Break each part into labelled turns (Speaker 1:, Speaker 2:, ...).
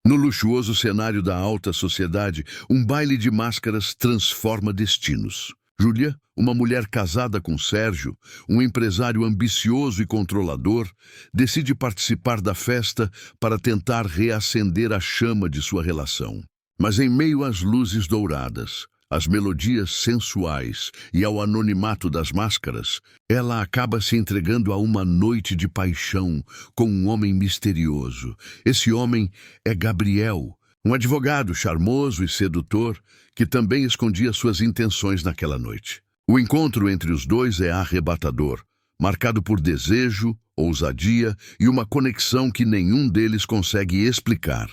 Speaker 1: No luxuoso cenário da alta sociedade, um baile de máscaras transforma destinos. Júlia, uma mulher casada com Sérgio, um empresário ambicioso e controlador, decide participar da festa para tentar reacender a chama de sua relação. Mas em meio às luzes douradas, às melodias sensuais e ao anonimato das máscaras, ela acaba se entregando a uma noite de paixão com um homem misterioso. Esse homem é Gabriel, um advogado charmoso e sedutor que também escondia suas intenções naquela noite. O encontro entre os dois é arrebatador, marcado por desejo, ousadia e uma conexão que nenhum deles consegue explicar.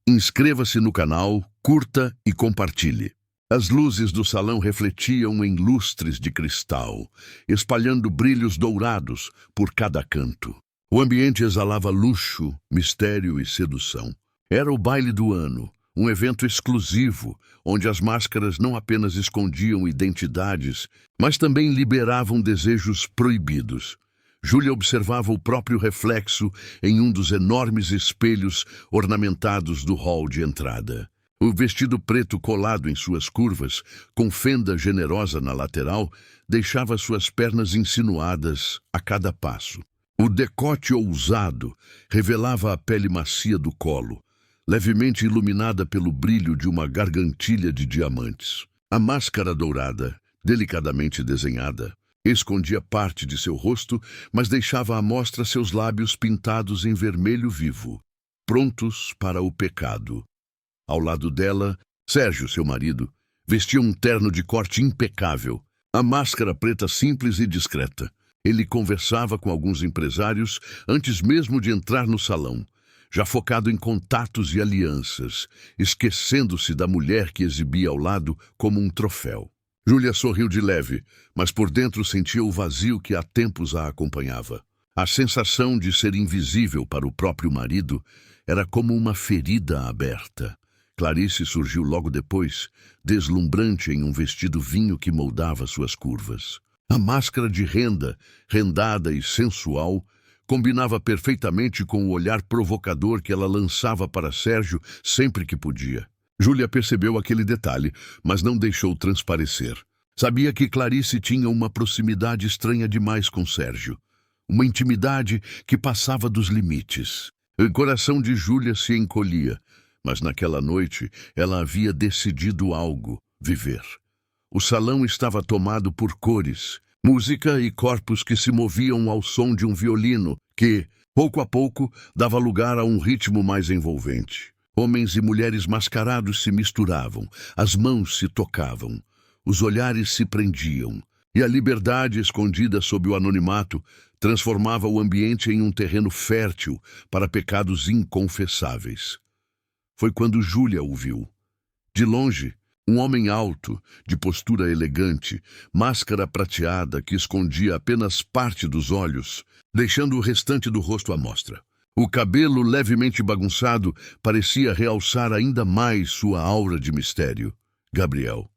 Speaker 1: Inscreva-se no canal, curta e compartilhe. As luzes do salão refletiam em lustres de cristal, espalhando brilhos dourados por cada canto. O ambiente exalava luxo, mistério e sedução. Era o baile do ano, um evento exclusivo, onde as máscaras não apenas escondiam identidades, mas também liberavam desejos proibidos. Júlia observava o próprio reflexo em um dos enormes espelhos ornamentados do hall de entrada. O vestido preto colado em suas curvas, com fenda generosa na lateral, deixava suas pernas insinuadas a cada passo. O decote ousado revelava a pele macia do colo, levemente iluminada pelo brilho de uma gargantilha de diamantes. A máscara dourada, delicadamente desenhada, escondia parte de seu rosto, mas deixava à mostra seus lábios pintados em vermelho vivo, prontos para o pecado. Ao lado dela, Sérgio, seu marido, vestia um terno de corte impecável, a máscara preta simples e discreta. Ele conversava com alguns empresários antes mesmo de entrar no salão, já focado em contatos e alianças, esquecendo-se da mulher que exibia ao lado como um troféu. Júlia sorriu de leve, mas por dentro sentia o vazio que há tempos a acompanhava. A sensação de ser invisível para o próprio marido era como uma ferida aberta. Clarice surgiu logo depois, deslumbrante em um vestido vinho que moldava suas curvas. A máscara de renda, rendada e sensual, combinava perfeitamente com o olhar provocador que ela lançava para Sérgio sempre que podia. Júlia percebeu aquele detalhe, mas não deixou transparecer. Sabia que Clarice tinha uma proximidade estranha demais com Sérgio, uma intimidade que passava dos limites. O coração de Júlia se encolhia, mas naquela noite ela havia decidido algo: viver. O salão estava tomado por cores, música e corpos que se moviam ao som de um violino que, pouco a pouco, dava lugar a um ritmo mais envolvente. Homens e mulheres mascarados se misturavam, as mãos se tocavam, os olhares se prendiam, e a liberdade escondida sob o anonimato transformava o ambiente em um terreno fértil para pecados inconfessáveis. Foi quando Júlia o viu. De longe, um homem alto, de postura elegante, máscara prateada que escondia apenas parte dos olhos, deixando o restante do rosto à mostra. O cabelo levemente bagunçado parecia realçar ainda mais sua aura de mistério. Gabriel.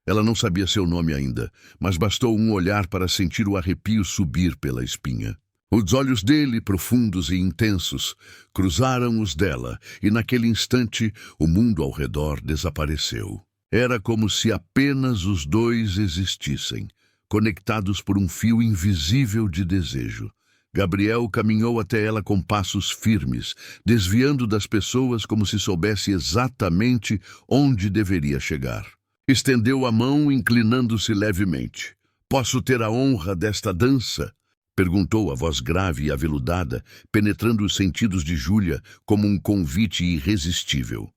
Speaker 1: Ela não sabia seu nome ainda, mas bastou um olhar para sentir o arrepio subir pela espinha. Os olhos dele, profundos e intensos, cruzaram os dela, e naquele instante o mundo ao redor desapareceu. Era como se apenas os dois existissem, conectados por um fio invisível de desejo. Gabriel caminhou até ela com passos firmes, desviando das pessoas como se soubesse exatamente onde deveria chegar. Estendeu a mão, inclinando-se levemente. "Posso ter a honra desta dança?" perguntou a voz grave e aveludada, penetrando os sentidos de Júlia como um convite irresistível.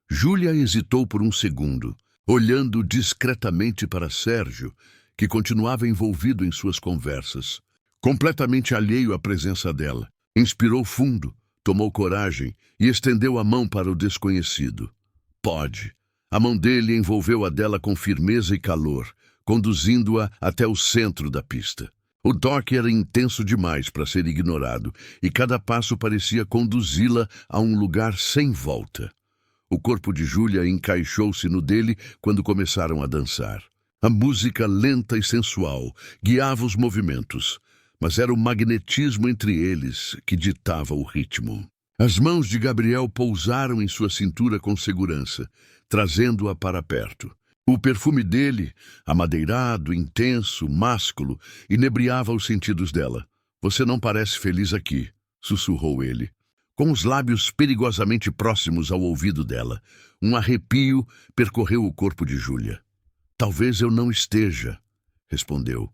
Speaker 1: Júlia hesitou por um segundo, olhando discretamente para Sérgio, que continuava envolvido em suas conversas. Completamente alheio à presença dela, inspirou fundo, tomou coragem e estendeu a mão para o desconhecido. "Pode." A mão dele envolveu a dela com firmeza e calor, conduzindo-a até o centro da pista. O toque era intenso demais para ser ignorado, e cada passo parecia conduzi-la a um lugar sem volta. O corpo de Júlia encaixou-se no dele quando começaram a dançar. A música lenta e sensual guiava os movimentos, mas era o magnetismo entre eles que ditava o ritmo. As mãos de Gabriel pousaram em sua cintura com segurança, trazendo-a para perto. O perfume dele, amadeirado, intenso, másculo, inebriava os sentidos dela. "Você não parece feliz aqui", sussurrou ele, com os lábios perigosamente próximos ao ouvido dela. Um arrepio percorreu o corpo de Júlia. "Talvez eu não esteja", respondeu.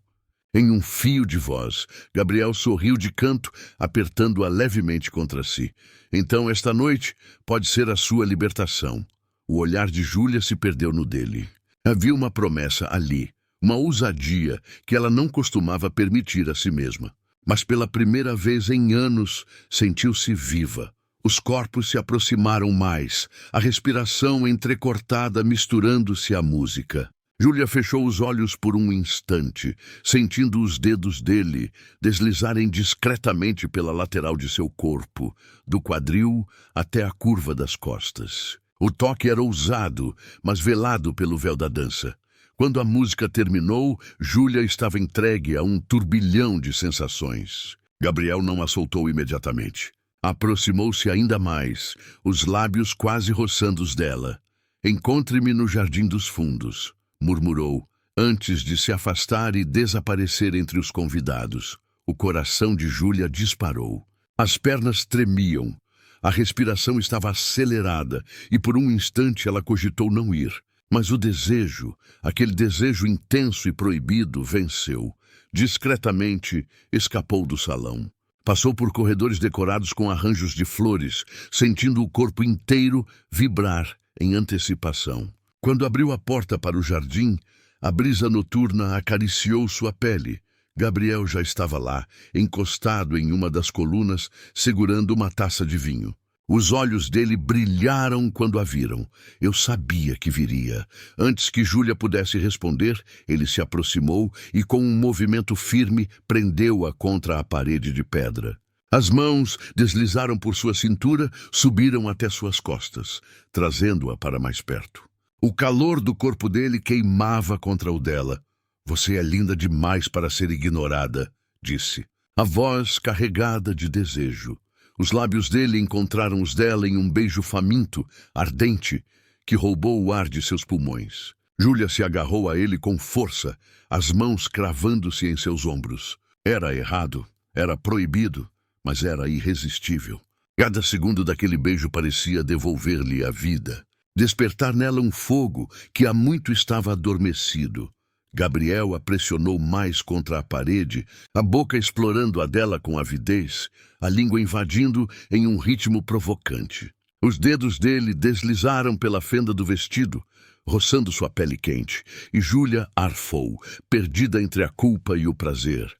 Speaker 1: Em um fio de voz, Gabriel sorriu de canto, apertando-a levemente contra si. "Então, esta noite pode ser a sua libertação." O olhar de Júlia se perdeu no dele. Havia uma promessa ali, uma ousadia que ela não costumava permitir a si mesma. Mas pela primeira vez em anos, sentiu-se viva. Os corpos se aproximaram mais, a respiração entrecortada misturando-se à música. Júlia fechou os olhos por um instante, sentindo os dedos dele deslizarem discretamente pela lateral de seu corpo, do quadril até a curva das costas. O toque era ousado, mas velado pelo véu da dança. Quando a música terminou, Júlia estava entregue a um turbilhão de sensações. Gabriel não a soltou imediatamente. Aproximou-se ainda mais, os lábios quase roçando os dela. "Encontre-me no Jardim dos Fundos", murmurou, antes de se afastar e desaparecer entre os convidados. O coração de Júlia disparou. As pernas tremiam. A respiração estava acelerada e por um instante ela cogitou não ir. Mas o desejo, aquele desejo intenso e proibido, venceu. Discretamente, escapou do salão. Passou por corredores decorados com arranjos de flores, sentindo o corpo inteiro vibrar em antecipação. Quando abriu a porta para o jardim, a brisa noturna acariciou sua pele. Gabriel já estava lá, encostado em uma das colunas, segurando uma taça de vinho. Os olhos dele brilharam quando a viram. Eu sabia que viria. Antes que Júlia pudesse responder, ele se aproximou e, com um movimento firme, prendeu-a contra a parede de pedra. As mãos deslizaram por sua cintura, subiram até suas costas, trazendo-a para mais perto. O calor do corpo dele queimava contra o dela. "Você é linda demais para ser ignorada", disse. A voz carregada de desejo. Os lábios dele encontraram os dela em um beijo faminto, ardente, que roubou o ar de seus pulmões. Júlia se agarrou a ele com força, as mãos cravando-se em seus ombros. Era errado, era proibido, mas era irresistível. Cada segundo daquele beijo parecia devolver-lhe a vida, despertar nela um fogo que há muito estava adormecido. Gabriel a pressionou mais contra a parede, a boca explorando a dela com avidez, a língua invadindo em um ritmo provocante. Os dedos dele deslizaram pela fenda do vestido, roçando sua pele quente, e Júlia arfou, perdida entre a culpa e o prazer.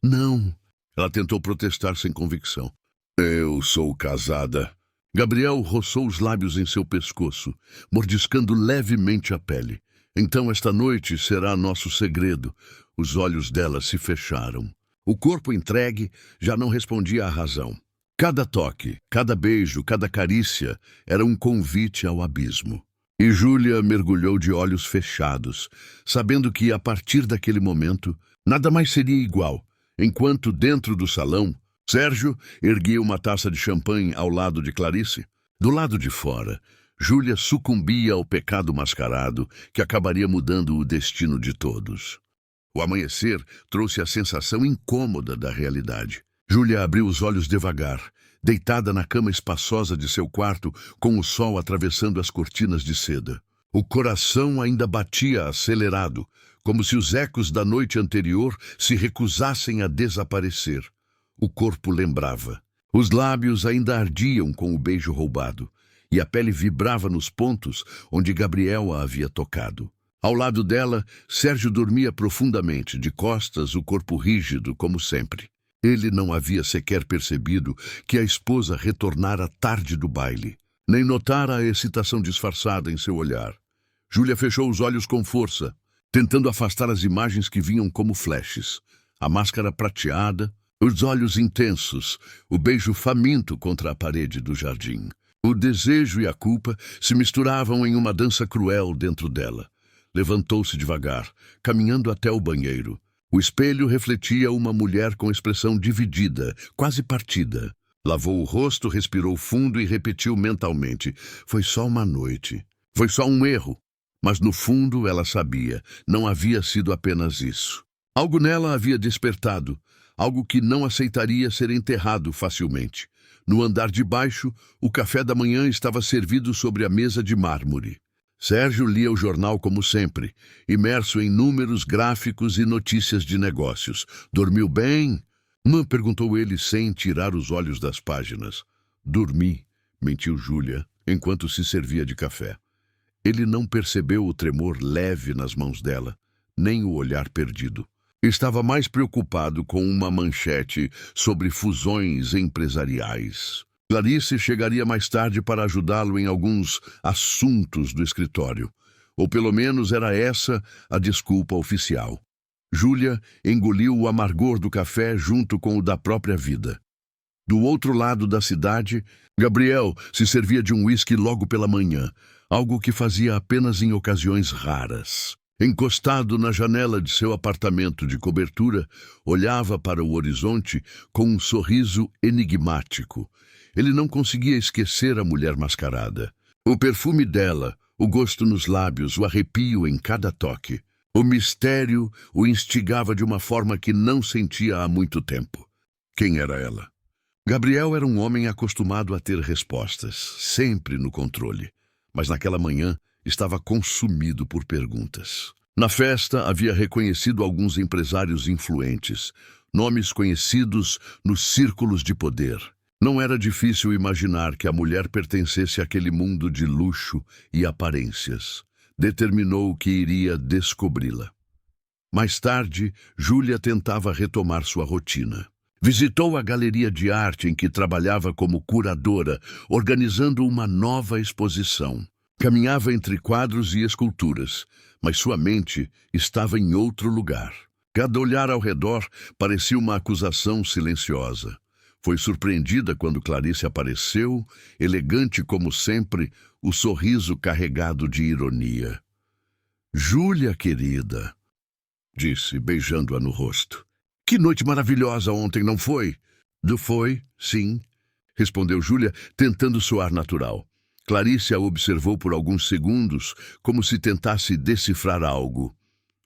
Speaker 1: "Não", ela tentou protestar sem convicção. "Eu sou casada." Gabriel roçou os lábios em seu pescoço, mordiscando levemente a pele. "Então esta noite será nosso segredo." Os olhos dela se fecharam. O corpo entregue já não respondia à razão. Cada toque, cada beijo, cada carícia era um convite ao abismo. E Júlia mergulhou de olhos fechados, sabendo que, a partir daquele momento, nada mais seria igual, enquanto, dentro do salão, Sérgio erguia uma taça de champanhe ao lado de Clarice. Do lado de fora, Júlia sucumbia ao pecado mascarado que acabaria mudando o destino de todos. O amanhecer trouxe a sensação incômoda da realidade. Júlia abriu os olhos devagar, deitada na cama espaçosa de seu quarto, com o sol atravessando as cortinas de seda. O coração ainda batia acelerado, como se os ecos da noite anterior se recusassem a desaparecer. O corpo lembrava. Os lábios ainda ardiam com o beijo roubado, e a pele vibrava nos pontos onde Gabriel a havia tocado. Ao lado dela, Sérgio dormia profundamente, de costas, o corpo rígido, como sempre. Ele não havia sequer percebido que a esposa retornara tarde do baile, nem notara a excitação disfarçada em seu olhar. Júlia fechou os olhos com força, tentando afastar as imagens que vinham como flashes. A máscara prateada, os olhos intensos, o beijo faminto contra a parede do jardim. O desejo e a culpa se misturavam em uma dança cruel dentro dela. Levantou-se devagar, caminhando até o banheiro. O espelho refletia uma mulher com expressão dividida, quase partida. Lavou o rosto, respirou fundo e repetiu mentalmente: foi só uma noite. Foi só um erro. Mas no fundo ela sabia, não havia sido apenas isso. Algo nela havia despertado, algo que não aceitaria ser enterrado facilmente. No andar de baixo, o café da manhã estava servido sobre a mesa de mármore. Sérgio lia o jornal como sempre, imerso em números, gráficos e notícias de negócios. Dormiu bem? Perguntou ele sem tirar os olhos das páginas. Dormi, mentiu Júlia, enquanto se servia de café. Ele não percebeu o tremor leve nas mãos dela, nem o olhar perdido. Estava mais preocupado com uma manchete sobre fusões empresariais. Clarice chegaria mais tarde para ajudá-lo em alguns assuntos do escritório. Ou pelo menos era essa a desculpa oficial. Júlia engoliu o amargor do café junto com o da própria vida. Do outro lado da cidade, Gabriel se servia de um uísque logo pela manhã, algo que fazia apenas em ocasiões raras. Encostado na janela de seu apartamento de cobertura, olhava para o horizonte com um sorriso enigmático. Ele não conseguia esquecer a mulher mascarada. O perfume dela, o gosto nos lábios, o arrepio em cada toque. O mistério o instigava de uma forma que não sentia há muito tempo. Quem era ela? Gabriel era um homem acostumado a ter respostas, sempre no controle. Mas naquela manhã estava consumido por perguntas. Na festa havia reconhecido alguns empresários influentes, nomes conhecidos nos círculos de poder. Não era difícil imaginar que a mulher pertencesse àquele mundo de luxo e aparências. Determinou que iria descobri-la. Mais tarde, Júlia tentava retomar sua rotina. Visitou a galeria de arte em que trabalhava como curadora, organizando uma nova exposição. Caminhava entre quadros e esculturas, mas sua mente estava em outro lugar. Cada olhar ao redor parecia uma acusação silenciosa. Foi surpreendida quando Clarice apareceu, elegante como sempre, o sorriso carregado de ironia. "Júlia, querida", disse, beijando-a no rosto. "Que noite maravilhosa ontem, não foi?" Foi, sim", respondeu Júlia, tentando soar natural. Clarice a observou por alguns segundos, como se tentasse decifrar algo.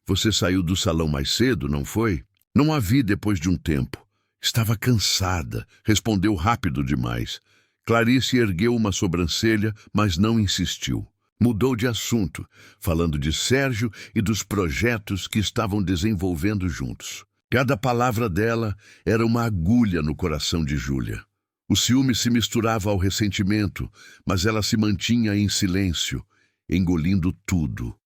Speaker 1: "Você saiu do salão mais cedo, não foi?" "Não a vi depois de um tempo. Estava cansada", respondeu rápido demais. Clarice ergueu uma sobrancelha, mas não insistiu. Mudou de assunto, falando de Sérgio e dos projetos que estavam desenvolvendo juntos. Cada palavra dela era uma agulha no coração de Júlia. O ciúme se misturava ao ressentimento, mas ela se mantinha em silêncio, engolindo tudo.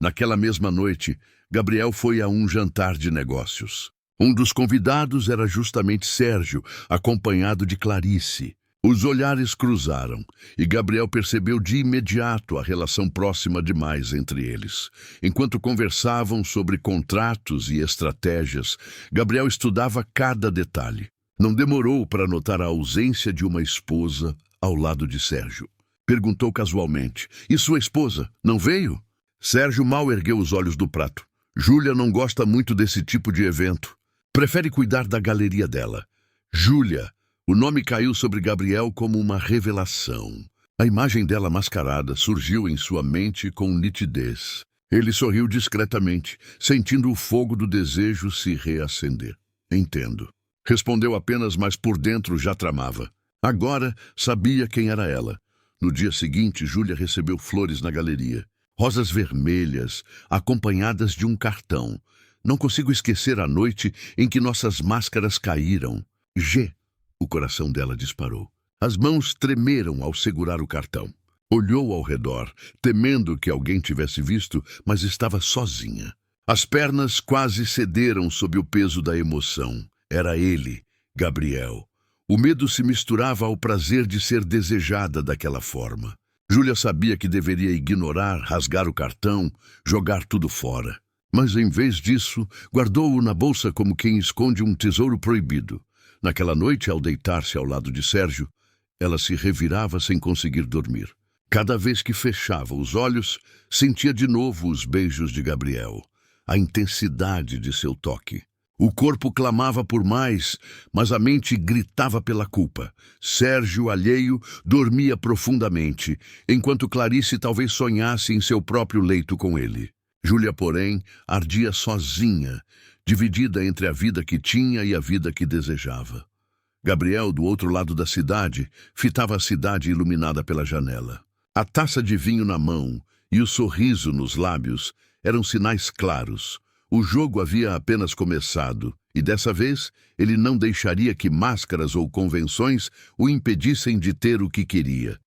Speaker 1: Naquela mesma noite, Gabriel foi a um jantar de negócios. Um dos convidados era justamente Sérgio, acompanhado de Clarice. Os olhares cruzaram, e Gabriel percebeu de imediato a relação próxima demais entre eles. Enquanto conversavam sobre contratos e estratégias, Gabriel estudava cada detalhe. Não demorou para notar a ausência de uma esposa ao lado de Sérgio. Perguntou casualmente: "E sua esposa, não veio?" Sérgio mal ergueu os olhos do prato. "Júlia não gosta muito desse tipo de evento. Prefere cuidar da galeria dela." Júlia. O nome caiu sobre Gabriel como uma revelação. A imagem dela mascarada surgiu em sua mente com nitidez. Ele sorriu discretamente, sentindo o fogo do desejo se reacender. "Entendo." Respondeu apenas, mas por dentro já tramava. Agora sabia quem era ela. No dia seguinte, Júlia recebeu flores na galeria. Rosas vermelhas, acompanhadas de um cartão. "Não consigo esquecer a noite em que nossas máscaras caíram. G." O coração dela disparou. As mãos tremeram ao segurar o cartão. Olhou ao redor, temendo que alguém tivesse visto, mas estava sozinha. As pernas quase cederam sob o peso da emoção. Era ele, Gabriel. O medo se misturava ao prazer de ser desejada daquela forma. Júlia sabia que deveria ignorar, rasgar o cartão, jogar tudo fora. Mas, em vez disso, guardou-o na bolsa como quem esconde um tesouro proibido. Naquela noite, ao deitar-se ao lado de Sérgio, ela se revirava sem conseguir dormir. Cada vez que fechava os olhos, sentia de novo os beijos de Gabriel, a intensidade de seu toque. O corpo clamava por mais, mas a mente gritava pela culpa. Sérgio, alheio, dormia profundamente, enquanto Clarice talvez sonhasse em seu próprio leito com ele. Júlia, porém, ardia sozinha, dividida entre a vida que tinha e a vida que desejava. Gabriel, do outro lado da cidade, fitava a cidade iluminada pela janela. A taça de vinho na mão e o sorriso nos lábios eram sinais claros. O jogo havia apenas começado, e dessa vez ele não deixaria que máscaras ou convenções o impedissem de ter o que queria.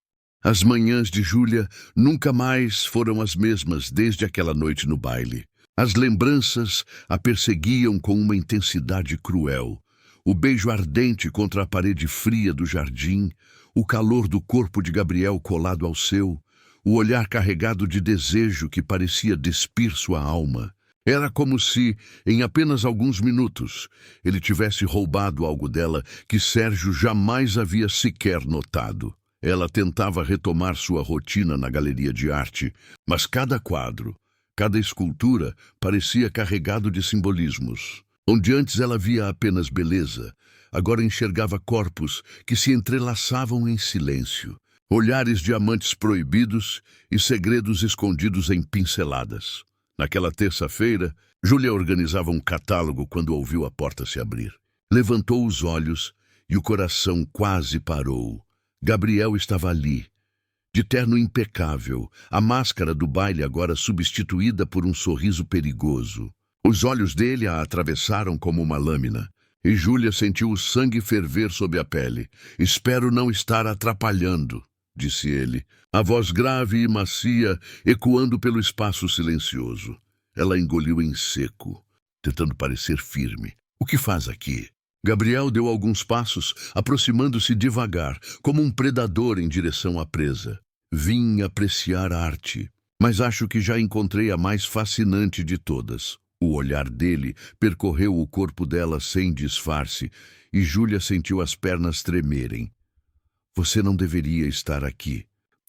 Speaker 1: As manhãs de Júlia nunca mais foram as mesmas desde aquela noite no baile. As lembranças a perseguiam com uma intensidade cruel. O beijo ardente contra a parede fria do jardim, o calor do corpo de Gabriel colado ao seu, o olhar carregado de desejo que parecia despir sua alma. Era como se, em apenas alguns minutos, ele tivesse roubado algo dela que Sérgio jamais havia sequer notado. Ela tentava retomar sua rotina na galeria de arte, mas cada quadro, cada escultura parecia carregado de simbolismos. Onde antes ela via apenas beleza, agora enxergava corpos que se entrelaçavam em silêncio, olhares de amantes proibidos e segredos escondidos em pinceladas. Naquela terça-feira, Júlia organizava um catálogo quando ouviu a porta se abrir. Levantou os olhos e o coração quase parou. Gabriel estava ali, de terno impecável, a máscara do baile agora substituída por um sorriso perigoso. Os olhos dele a atravessaram como uma lâmina, e Júlia sentiu o sangue ferver sob a pele. "Espero não estar atrapalhando", disse ele, a voz grave e macia ecoando pelo espaço silencioso. Ela engoliu em seco, tentando parecer firme. "O que faz aqui?" Gabriel deu alguns passos, aproximando-se devagar, como um predador em direção à presa. "Vim apreciar a arte, mas acho que já encontrei a mais fascinante de todas." O olhar dele percorreu o corpo dela sem disfarce, e Júlia sentiu as pernas tremerem. "Você não deveria estar aqui."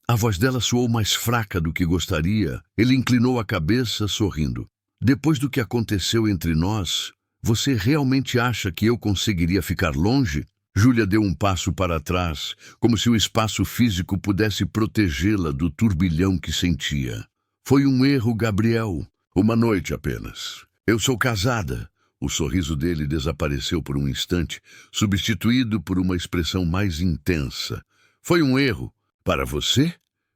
Speaker 1: A voz dela soou mais fraca do que gostaria. Ele inclinou a cabeça, sorrindo. "Depois do que aconteceu entre nós, você realmente acha que eu conseguiria ficar longe?" Júlia deu um passo para trás, como se o espaço físico pudesse protegê-la do turbilhão que sentia. "Foi um erro, Gabriel. Uma noite apenas. Eu sou casada." O sorriso dele desapareceu por um instante, substituído por uma expressão mais intensa. "Foi um erro. Para você?"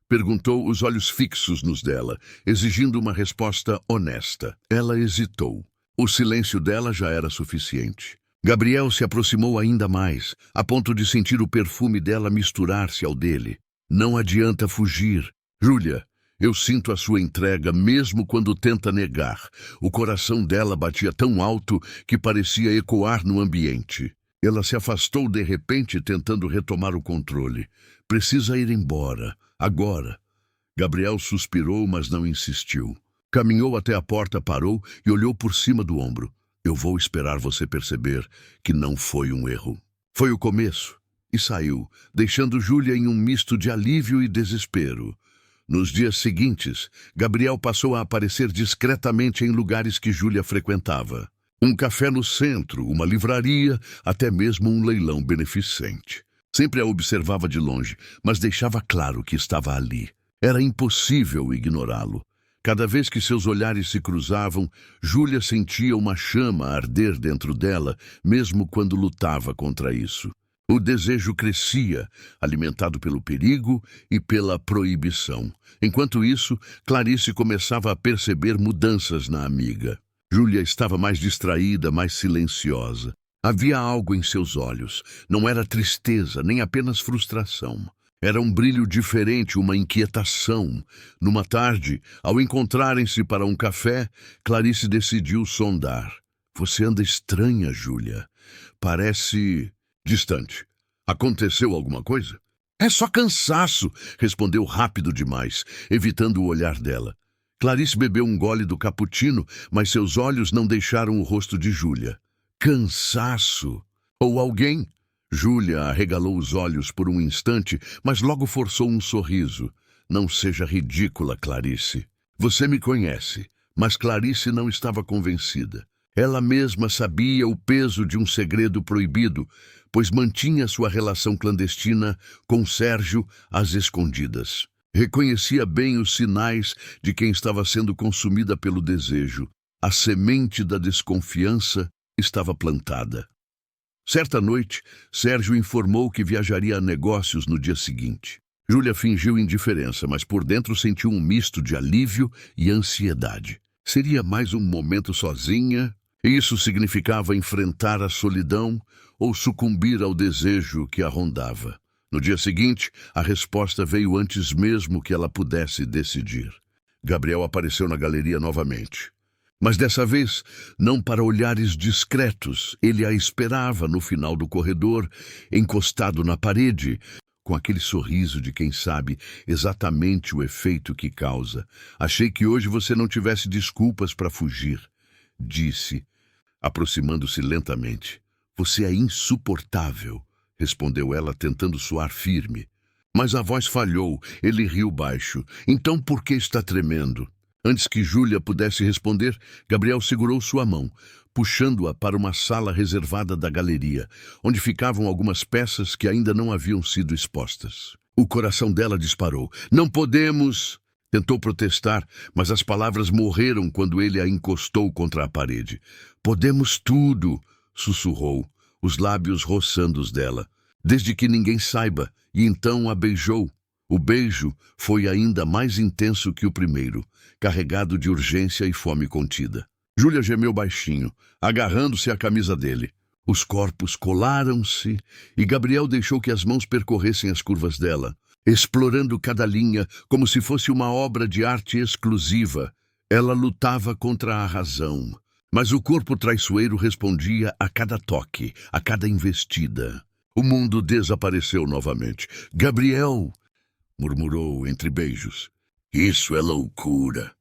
Speaker 1: Perguntou, os olhos fixos nos dela, exigindo uma resposta honesta. Ela hesitou. O silêncio dela já era suficiente. Gabriel se aproximou ainda mais, a ponto de sentir o perfume dela misturar-se ao dele. "Não adianta fugir. Júlia, eu sinto a sua entrega mesmo quando tenta negar." O coração dela batia tão alto que parecia ecoar no ambiente. Ela se afastou de repente, tentando retomar o controle. "Precisa ir embora. Agora." Gabriel suspirou, mas não insistiu. Caminhou até a porta, parou e olhou por cima do ombro. "Eu vou esperar você perceber que não foi um erro." Foi o começo. E saiu, deixando Júlia em um misto de alívio e desespero. Nos dias seguintes, Gabriel passou a aparecer discretamente em lugares que Júlia frequentava. Um café no centro, uma livraria, até mesmo um leilão beneficente. Sempre a observava de longe, mas deixava claro que estava ali. Era impossível ignorá-lo. Cada vez que seus olhares se cruzavam, Júlia sentia uma chama arder dentro dela, mesmo quando lutava contra isso. O desejo crescia, alimentado pelo perigo e pela proibição. Enquanto isso, Clarice começava a perceber mudanças na amiga. Júlia estava mais distraída, mais silenciosa. Havia algo em seus olhos. Não era tristeza, nem apenas frustração. Era um brilho diferente, uma inquietação. Numa tarde, ao encontrarem-se para um café, Clarice decidiu sondar. "Você anda estranha, Júlia. Parece distante. Aconteceu alguma coisa?" "É só cansaço", respondeu rápido demais, evitando o olhar dela. Clarice bebeu um gole do cappuccino, mas seus olhos não deixaram o rosto de Júlia. "Cansaço? Ou alguém?" Júlia arregalou os olhos por um instante, mas logo forçou um sorriso. "Não seja ridícula, Clarice. Você me conhece." Mas Clarice não estava convencida. Ela mesma sabia o peso de um segredo proibido, pois mantinha sua relação clandestina com Sérgio às escondidas. Reconhecia bem os sinais de quem estava sendo consumida pelo desejo. A semente da desconfiança estava plantada. Certa noite, Sérgio informou que viajaria a negócios no dia seguinte. Júlia fingiu indiferença, mas por dentro sentiu um misto de alívio e ansiedade. Seria mais um momento sozinha? Isso significava enfrentar a solidão ou sucumbir ao desejo que a rondava. No dia seguinte, a resposta veio antes mesmo que ela pudesse decidir. Gabriel apareceu na galeria novamente. Mas dessa vez, não para olhares discretos. Ele a esperava no final do corredor, encostado na parede, com aquele sorriso de quem sabe exatamente o efeito que causa. Achei que hoje você não tivesse desculpas para fugir, disse, aproximando-se lentamente. Você é insuportável, respondeu ela, tentando soar firme. Mas a voz falhou, ele riu baixo. Então por que está tremendo? Antes que Júlia pudesse responder, Gabriel segurou sua mão, puxando-a para uma sala reservada da galeria, onde ficavam algumas peças que ainda não haviam sido expostas. O coração dela disparou. Não podemos! Tentou protestar, mas as palavras morreram quando ele a encostou contra a parede. Podemos tudo! Sussurrou, os lábios roçando os dela. Desde que ninguém saiba, e então a beijou. O beijo foi ainda mais intenso que o primeiro, carregado de urgência e fome contida. Júlia gemeu baixinho, agarrando-se à camisa dele. Os corpos colaram-se e Gabriel deixou que as mãos percorressem as curvas dela, explorando cada linha como se fosse uma obra de arte exclusiva. Ela lutava contra a razão, mas o corpo traiçoeiro respondia a cada toque, a cada investida. O mundo desapareceu novamente. Gabriel! Murmurou entre beijos. Isso é loucura.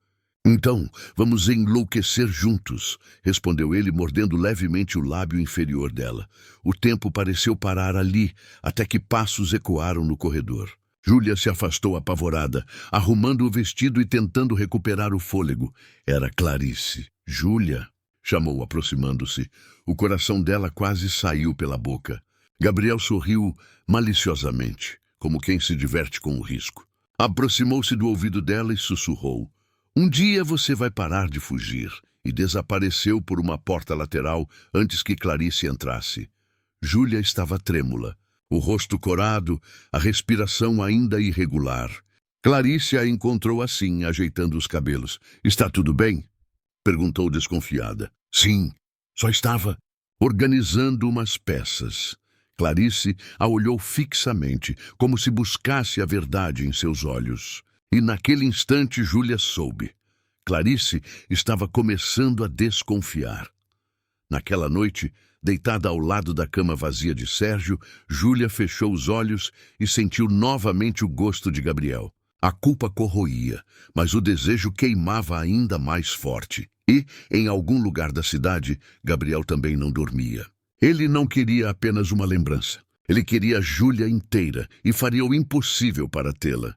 Speaker 1: Então, vamos enlouquecer juntos, respondeu ele, mordendo levemente o lábio inferior dela. O tempo pareceu parar ali, até que passos ecoaram no corredor. Júlia se afastou apavorada, arrumando o vestido e tentando recuperar o fôlego. Era Clarice. Júlia, chamou, aproximando-se. O coração dela quase saiu pela boca. Gabriel sorriu maliciosamente, como quem se diverte com o risco. Aproximou-se do ouvido dela e sussurrou. Um dia você vai parar de fugir, e desapareceu por uma porta lateral antes que Clarice entrasse. Júlia estava trêmula, o rosto corado, a respiração ainda irregular. Clarice a encontrou assim, ajeitando os cabelos. Está tudo bem? Perguntou desconfiada. Sim, só estava organizando umas peças. Clarice a olhou fixamente, como se buscasse a verdade em seus olhos. E naquele instante Júlia soube. Clarice estava começando a desconfiar. Naquela noite, deitada ao lado da cama vazia de Sérgio, Júlia fechou os olhos e sentiu novamente o gosto de Gabriel. A culpa corroía, mas o desejo queimava ainda mais forte. E, em algum lugar da cidade, Gabriel também não dormia. Ele não queria apenas uma lembrança. Ele queria Júlia inteira e faria o impossível para tê-la.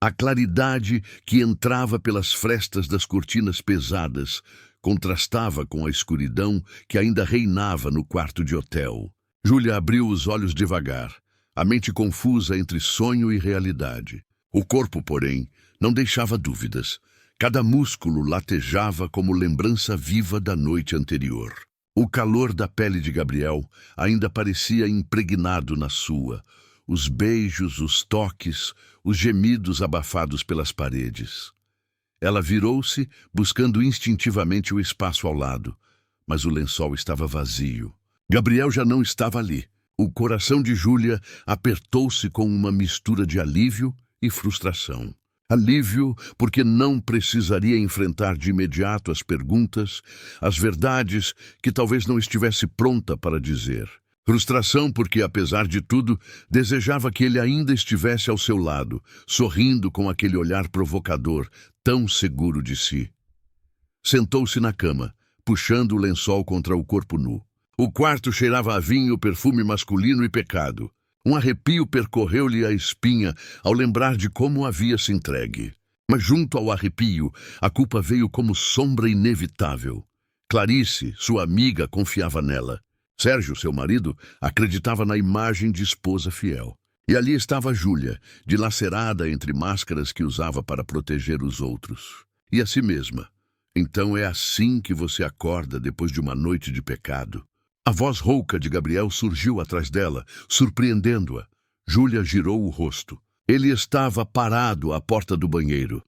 Speaker 1: A claridade que entrava pelas frestas das cortinas pesadas contrastava com a escuridão que ainda reinava no quarto de hotel. Júlia abriu os olhos devagar, a mente confusa entre sonho e realidade. O corpo, porém, não deixava dúvidas. Cada músculo latejava como lembrança viva da noite anterior. O calor da pele de Gabriel ainda parecia impregnado na sua. Os beijos, os toques, os gemidos abafados pelas paredes. Ela virou-se, buscando instintivamente o espaço ao lado, mas o lençol estava vazio. Gabriel já não estava ali. O coração de Júlia apertou-se com uma mistura de alívio e frustração. Alívio porque não precisaria enfrentar de imediato as perguntas, as verdades que talvez não estivesse pronta para dizer. Frustração porque, apesar de tudo, desejava que ele ainda estivesse ao seu lado, sorrindo com aquele olhar provocador, tão seguro de si. Sentou-se na cama, puxando o lençol contra o corpo nu. O quarto cheirava a vinho, perfume masculino e pecado. Um arrepio percorreu-lhe a espinha ao lembrar de como havia se entregue. Mas junto ao arrepio, a culpa veio como sombra inevitável. Clarice, sua amiga, confiava nela. Sérgio, seu marido, acreditava na imagem de esposa fiel. E ali estava Júlia, dilacerada entre máscaras que usava para proteger os outros. E a si mesma. Então é assim que você acorda depois de uma noite de pecado. A voz rouca de Gabriel surgiu atrás dela, surpreendendo-a. Júlia girou o rosto. Ele estava parado à porta do banheiro,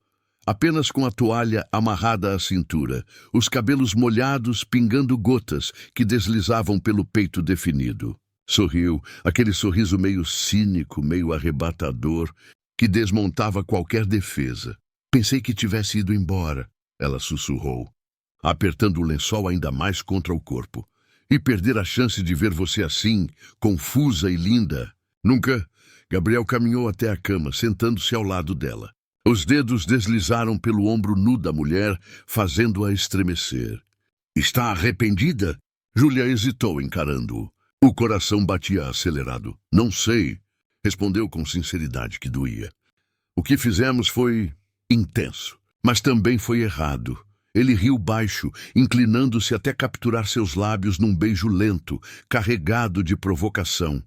Speaker 1: apenas com a toalha amarrada à cintura, os cabelos molhados pingando gotas que deslizavam pelo peito definido. Sorriu, aquele sorriso meio cínico, meio arrebatador, que desmontava qualquer defesa. Pensei que tivesse ido embora, ela sussurrou, apertando o lençol ainda mais contra o corpo. E perder a chance de ver você assim, confusa e linda. Nunca. Gabriel caminhou até a cama, sentando-se ao lado dela. Os dedos deslizaram pelo ombro nu da mulher, fazendo-a estremecer. Está arrependida? Júlia hesitou, encarando-o. O coração batia acelerado. Não sei, respondeu com sinceridade que doía. O que fizemos foi intenso, mas também foi errado. Ele riu baixo, inclinando-se até capturar seus lábios num beijo lento, carregado de provocação.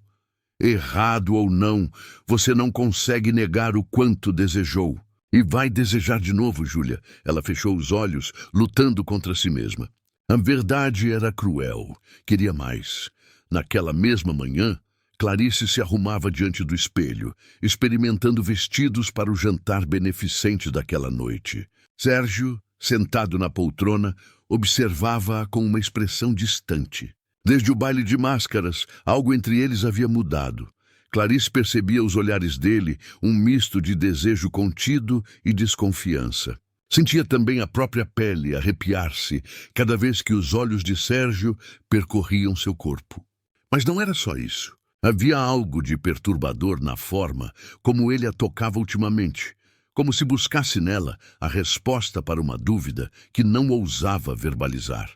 Speaker 1: Errado ou não, você não consegue negar o quanto desejou. E vai desejar de novo, Júlia. Ela fechou os olhos, lutando contra si mesma. A verdade era cruel. Queria mais. Naquela mesma manhã, Clarice se arrumava diante do espelho, experimentando vestidos para o jantar beneficente daquela noite. Sérgio, sentado na poltrona, observava-a com uma expressão distante. Desde o baile de máscaras, algo entre eles havia mudado. Clarice percebia os olhares dele, um misto de desejo contido e desconfiança. Sentia também a própria pele arrepiar-se cada vez que os olhos de Sérgio percorriam seu corpo. Mas não era só isso. Havia algo de perturbador na forma como ele a tocava ultimamente, como se buscasse nela a resposta para uma dúvida que não ousava verbalizar.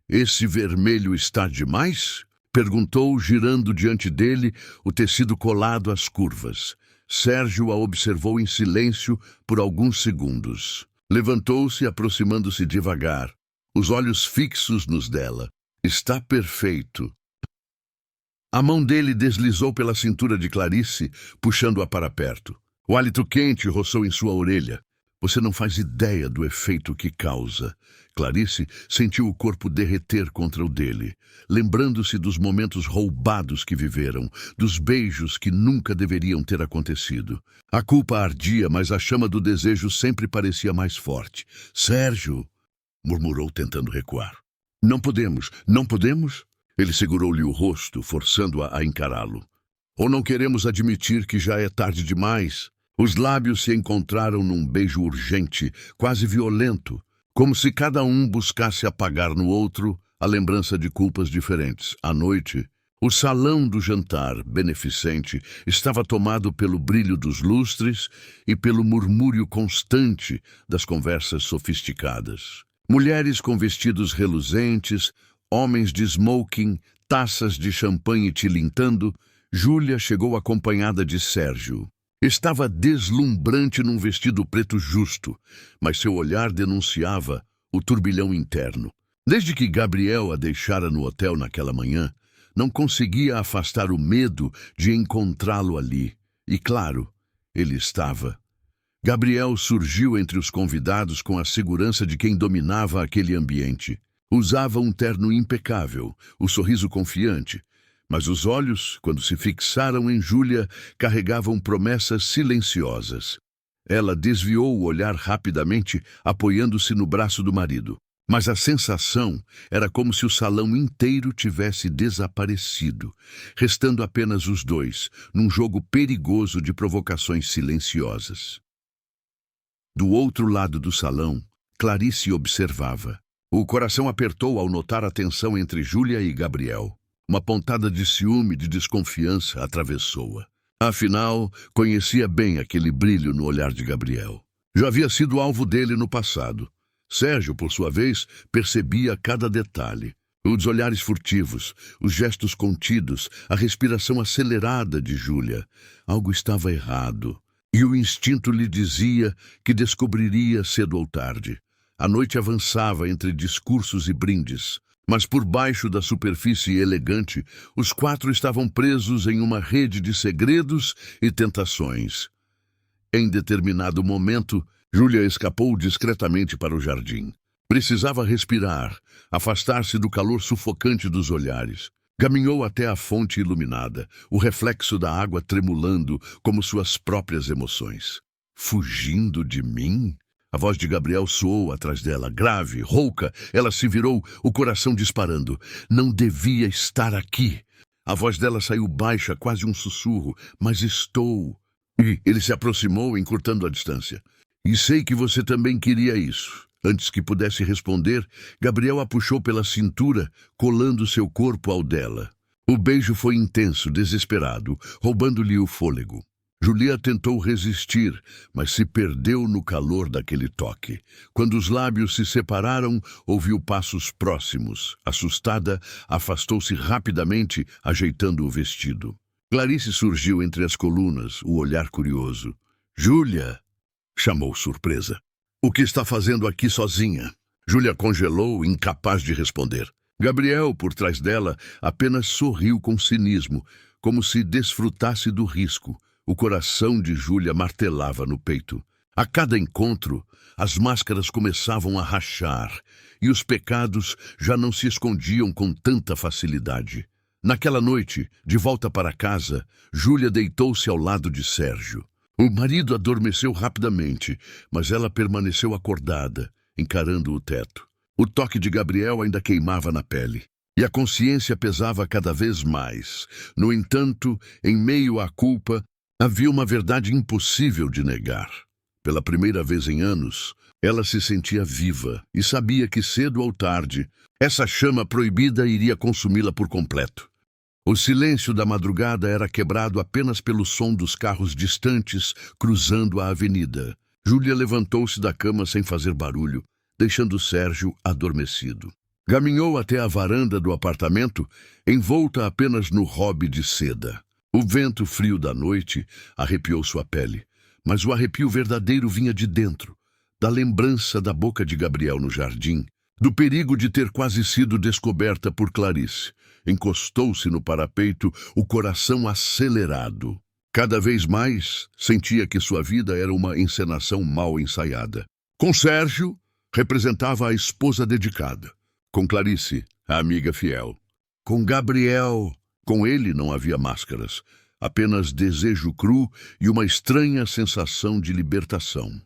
Speaker 1: Esse vermelho está demais? Perguntou, girando diante dele o tecido colado às curvas. Sérgio a observou em silêncio por alguns segundos. Levantou-se, aproximando-se devagar, os olhos fixos nos dela. Está perfeito. A mão dele deslizou pela cintura de Clarice, puxando-a para perto. O hálito quente roçou em sua orelha. Você não faz ideia do efeito que causa. Clarice sentiu o corpo derreter contra o dele, lembrando-se dos momentos roubados que viveram, dos beijos que nunca deveriam ter acontecido. A culpa ardia, mas a chama do desejo sempre parecia mais forte. Sérgio, murmurou tentando recuar. Não podemos, não podemos? Ele segurou-lhe o rosto, forçando-a a encará-lo. Ou não queremos admitir que já é tarde demais? Os lábios se encontraram num beijo urgente, quase violento, como se cada um buscasse apagar no outro a lembrança de culpas diferentes. À noite, o salão do jantar beneficente estava tomado pelo brilho dos lustres e pelo murmúrio constante das conversas sofisticadas. Mulheres com vestidos reluzentes, homens de smoking, taças de champanhe tilintando. Júlia chegou acompanhada de Sérgio. Estava deslumbrante num vestido preto justo, mas seu olhar denunciava o turbilhão interno. Desde que Gabriel a deixara no hotel naquela manhã, não conseguia afastar o medo de encontrá-lo ali. E claro, ele estava. Gabriel surgiu entre os convidados com a segurança de quem dominava aquele ambiente. Usava um terno impecável, o sorriso confiante, mas os olhos, quando se fixaram em Júlia, carregavam promessas silenciosas. Ela desviou o olhar rapidamente, apoiando-se no braço do marido. Mas a sensação era como se o salão inteiro tivesse desaparecido, restando apenas os dois, num jogo perigoso de provocações silenciosas. Do outro lado do salão, Clarice observava. O coração apertou ao notar a tensão entre Júlia e Gabriel. Uma pontada de ciúme e de desconfiança atravessou-a. Afinal, conhecia bem aquele brilho no olhar de Gabriel. Já havia sido alvo dele no passado. Sérgio, por sua vez, percebia cada detalhe. Os olhares furtivos, os gestos contidos, a respiração acelerada de Júlia. Algo estava errado, e o instinto lhe dizia que descobriria cedo ou tarde. A noite avançava entre discursos e brindes, mas por baixo da superfície elegante, os quatro estavam presos em uma rede de segredos e tentações. Em determinado momento, Júlia escapou discretamente para o jardim. Precisava respirar, afastar-se do calor sufocante dos olhares. Caminhou até a fonte iluminada, o reflexo da água tremulando como suas próprias emoções. Fugindo de mim? A voz de Gabriel soou atrás dela, grave, rouca. Ela se virou, o coração disparando. Não devia estar aqui. A voz dela saiu baixa, quase um sussurro. Mas estou. E ele se aproximou, encurtando a distância. E sei que você também queria isso. Antes que pudesse responder, Gabriel a puxou pela cintura, colando seu corpo ao dela. O beijo foi intenso, desesperado, roubando-lhe o fôlego. Julia tentou resistir, mas se perdeu no calor daquele toque. Quando os lábios se separaram, ouviu passos próximos. Assustada, afastou-se rapidamente, ajeitando o vestido. Clarice surgiu entre as colunas, o olhar curioso. "Júlia!" chamou surpresa. "O que está fazendo aqui sozinha?" Júlia congelou, incapaz de responder. Gabriel, por trás dela, apenas sorriu com cinismo, como se desfrutasse do risco. O coração de Júlia martelava no peito. A cada encontro, as máscaras começavam a rachar, e os pecados já não se escondiam com tanta facilidade. Naquela noite, de volta para casa, Júlia deitou-se ao lado de Sérgio. O marido adormeceu rapidamente, mas ela permaneceu acordada, encarando o teto. O toque de Gabriel ainda queimava na pele, e a consciência pesava cada vez mais. No entanto, em meio à culpa, havia uma verdade impossível de negar. Pela primeira vez em anos, ela se sentia viva e sabia que cedo ou tarde, essa chama proibida iria consumi-la por completo. O silêncio da madrugada era quebrado apenas pelo som dos carros distantes cruzando a avenida. Júlia levantou-se da cama sem fazer barulho, deixando Sérgio adormecido. Caminhou até a varanda do apartamento, envolta apenas no robe de seda. O vento frio da noite arrepiou sua pele, mas o arrepio verdadeiro vinha de dentro, da lembrança da boca de Gabriel no jardim, do perigo de ter quase sido descoberta por Clarice. Encostou-se no parapeito, o coração acelerado. Cada vez mais, sentia que sua vida era uma encenação mal ensaiada. Com Sérgio, representava a esposa dedicada. Com Clarice, a amiga fiel. Com Gabriel, com ele não havia máscaras, apenas desejo cru e uma estranha sensação de libertação.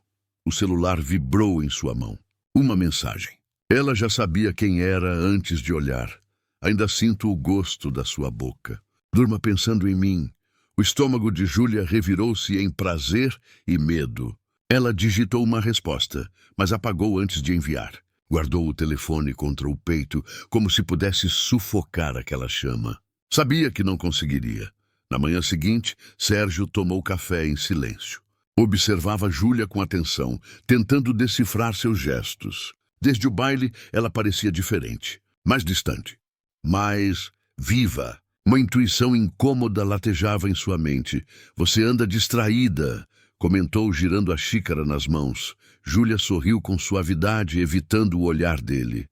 Speaker 1: O celular vibrou em sua mão. Uma mensagem. Ela já sabia quem era antes de olhar. Ainda sinto o gosto da sua boca. Durma pensando em mim. O estômago de Júlia revirou-se em prazer e medo. Ela digitou uma resposta, mas apagou antes de enviar. Guardou o telefone contra o peito, como se pudesse sufocar aquela chama. Sabia que não conseguiria. Na manhã seguinte, Sérgio tomou café em silêncio. Observava Júlia com atenção, tentando decifrar seus gestos. Desde o baile, ela parecia diferente, mais distante, mais viva. Uma intuição incômoda latejava em sua mente. "Você anda distraída", comentou, girando a xícara nas mãos. Júlia sorriu com suavidade, evitando o olhar dele.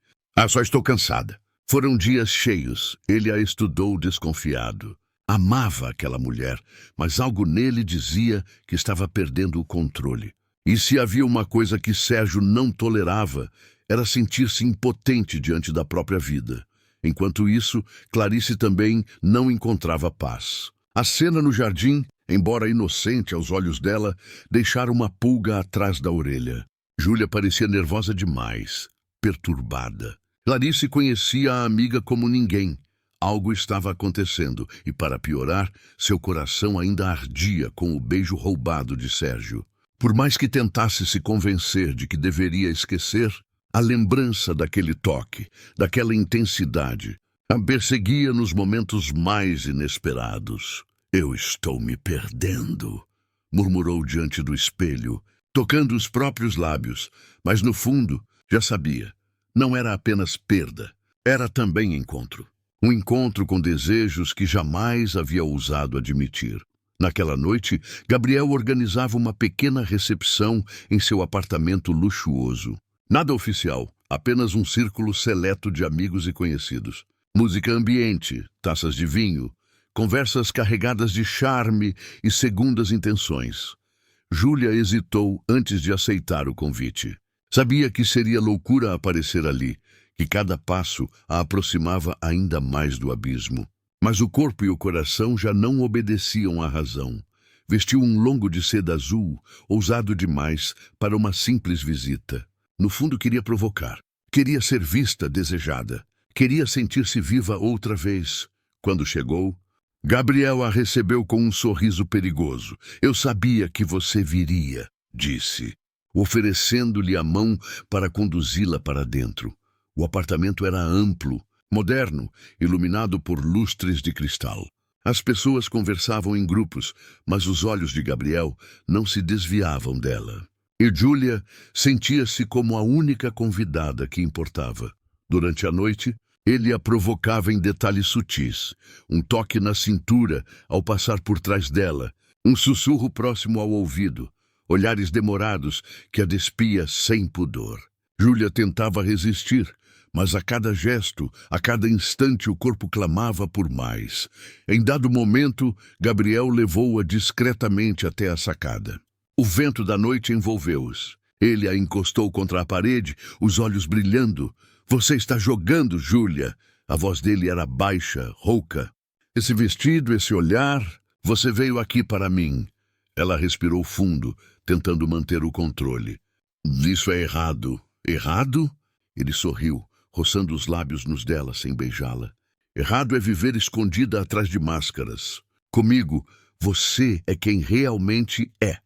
Speaker 1: Só estou cansada." Foram dias cheios. Ele a estudou desconfiado. Amava aquela mulher, mas algo nele dizia que estava perdendo o controle. E se havia uma coisa que Sérgio não tolerava, era sentir-se impotente diante da própria vida. Enquanto isso, Clarice também não encontrava paz. A cena no jardim, embora inocente aos olhos dela, deixara uma pulga atrás da orelha. Júlia parecia nervosa demais, perturbada. Clarice conhecia a amiga como ninguém. Algo estava acontecendo e, para piorar, seu coração ainda ardia com o beijo roubado de Sérgio. Por mais que tentasse se convencer de que deveria esquecer, a lembrança daquele toque, daquela intensidade, a perseguia nos momentos mais inesperados. "Eu estou me perdendo", murmurou diante do espelho, tocando os próprios lábios, mas no fundo já sabia. Não era apenas perda, era também encontro. Um encontro com desejos que jamais havia ousado admitir. Naquela noite, Gabriel organizava uma pequena recepção em seu apartamento luxuoso. Nada oficial, apenas um círculo seleto de amigos e conhecidos. Música ambiente, taças de vinho, conversas carregadas de charme e segundas intenções. Júlia hesitou antes de aceitar o convite. Sabia que seria loucura aparecer ali, que cada passo a aproximava ainda mais do abismo. Mas o corpo e o coração já não obedeciam à razão. Vestiu um longo de seda azul, ousado demais para uma simples visita. No fundo queria provocar. Queria ser vista, desejada. Queria sentir-se viva outra vez. Quando chegou, Gabriel a recebeu com um sorriso perigoso. Eu sabia que você viria, disse, oferecendo-lhe a mão para conduzi-la para dentro. O apartamento era amplo, moderno, iluminado por lustres de cristal. As pessoas conversavam em grupos, mas os olhos de Gabriel não se desviavam dela. E Júlia sentia-se como a única convidada que importava. Durante a noite, ele a provocava em detalhes sutis, um toque na cintura ao passar por trás dela, um sussurro próximo ao ouvido, olhares demorados que a despia sem pudor. Júlia tentava resistir, mas a cada gesto, a cada instante o corpo clamava por mais. Em dado momento, Gabriel levou-a discretamente até a sacada. O vento da noite envolveu-os. Ele a encostou contra a parede, os olhos brilhando. Você está jogando, Júlia. A voz dele era baixa, rouca. Esse vestido, esse olhar, você veio aqui para mim. Ela respirou fundo, tentando manter o controle. Isso é errado. Errado? Ele sorriu, roçando os lábios nos dela sem beijá-la. Errado é viver escondida atrás de máscaras. Comigo, você é quem realmente é.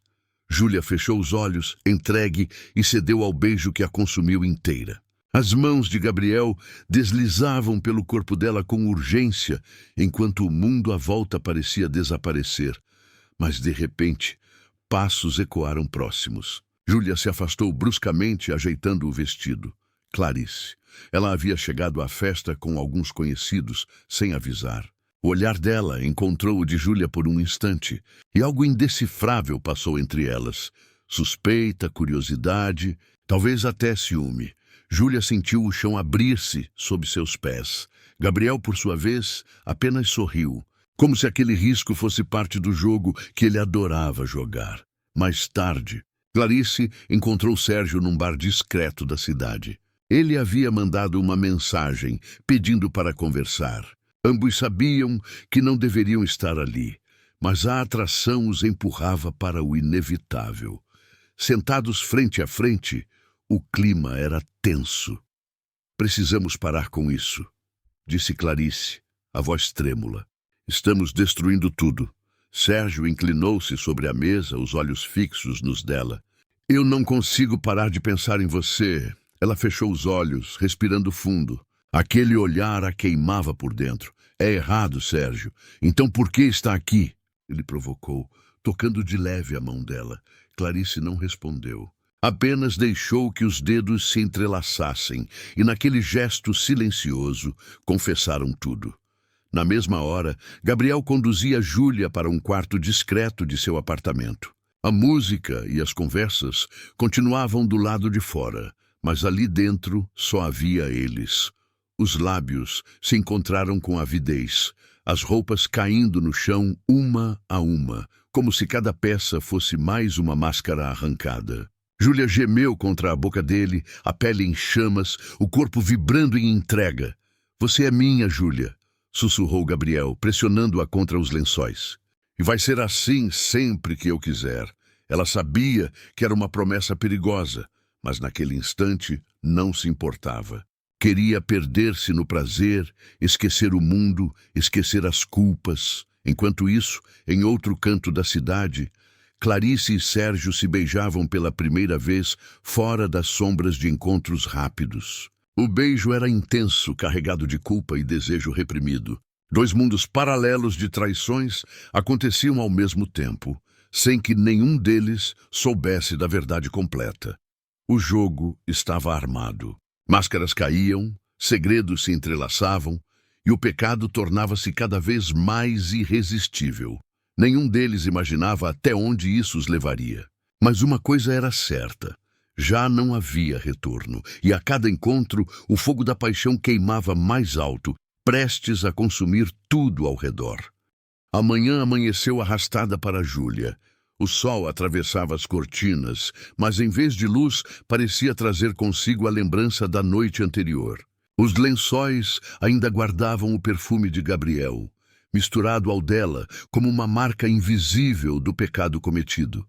Speaker 1: Júlia fechou os olhos, entregue, e cedeu ao beijo que a consumiu inteira. As mãos de Gabriel deslizavam pelo corpo dela com urgência, enquanto o mundo à volta parecia desaparecer. Mas, de repente, passos ecoaram próximos. Júlia se afastou bruscamente, ajeitando o vestido. Clarice. Ela havia chegado à festa com alguns conhecidos, sem avisar. O olhar dela encontrou o de Júlia por um instante, e algo indecifrável passou entre elas. Suspeita, curiosidade, talvez até ciúme. Júlia sentiu o chão abrir-se sob seus pés. Gabriel, por sua vez, apenas sorriu, como se aquele risco fosse parte do jogo que ele adorava jogar. Mais tarde, Clarice encontrou Sérgio num bar discreto da cidade. Ele havia mandado uma mensagem pedindo para conversar. Ambos sabiam que não deveriam estar ali, mas a atração os empurrava para o inevitável. Sentados frente a frente, o clima era tenso. Precisamos parar com isso, disse Clarice, a voz trêmula. Estamos destruindo tudo. Sérgio inclinou-se sobre a mesa, os olhos fixos nos dela. Eu não consigo parar de pensar em você. Ela fechou os olhos, respirando fundo. Aquele olhar a queimava por dentro. É errado, Sérgio. Então por que está aqui? Ele provocou, tocando de leve a mão dela. Clarice não respondeu. Apenas deixou que os dedos se entrelaçassem e, naquele gesto silencioso, confessaram tudo. Na mesma hora, Gabriel conduzia Júlia para um quarto discreto de seu apartamento. A música e as conversas continuavam do lado de fora, mas ali dentro só havia eles. Os lábios se encontraram com avidez, as roupas caindo no chão uma a uma, como se cada peça fosse mais uma máscara arrancada. Júlia gemeu contra a boca dele, a pele em chamas, o corpo vibrando em entrega. Você é minha, Júlia, sussurrou Gabriel, pressionando-a contra os lençóis. E vai ser assim sempre que eu quiser. Ela sabia que era uma promessa perigosa, mas naquele instante não se importava. Queria perder-se no prazer, esquecer o mundo, esquecer as culpas. Enquanto isso, em outro canto da cidade, Clarice e Sérgio se beijavam pela primeira vez fora das sombras de encontros rápidos. O beijo era intenso, carregado de culpa e desejo reprimido. Dois mundos paralelos de traições aconteciam ao mesmo tempo, sem que nenhum deles soubesse da verdade completa. O jogo estava armado. Máscaras caíam, segredos se entrelaçavam, e o pecado tornava-se cada vez mais irresistível. Nenhum deles imaginava até onde isso os levaria. Mas uma coisa era certa. Já não havia retorno, e a cada encontro o fogo da paixão queimava mais alto, prestes a consumir tudo ao redor. A manhã amanheceu arrastada para Júlia. O sol atravessava as cortinas, mas em vez de luz, parecia trazer consigo a lembrança da noite anterior. Os lençóis ainda guardavam o perfume de Gabriel, misturado ao dela como uma marca invisível do pecado cometido.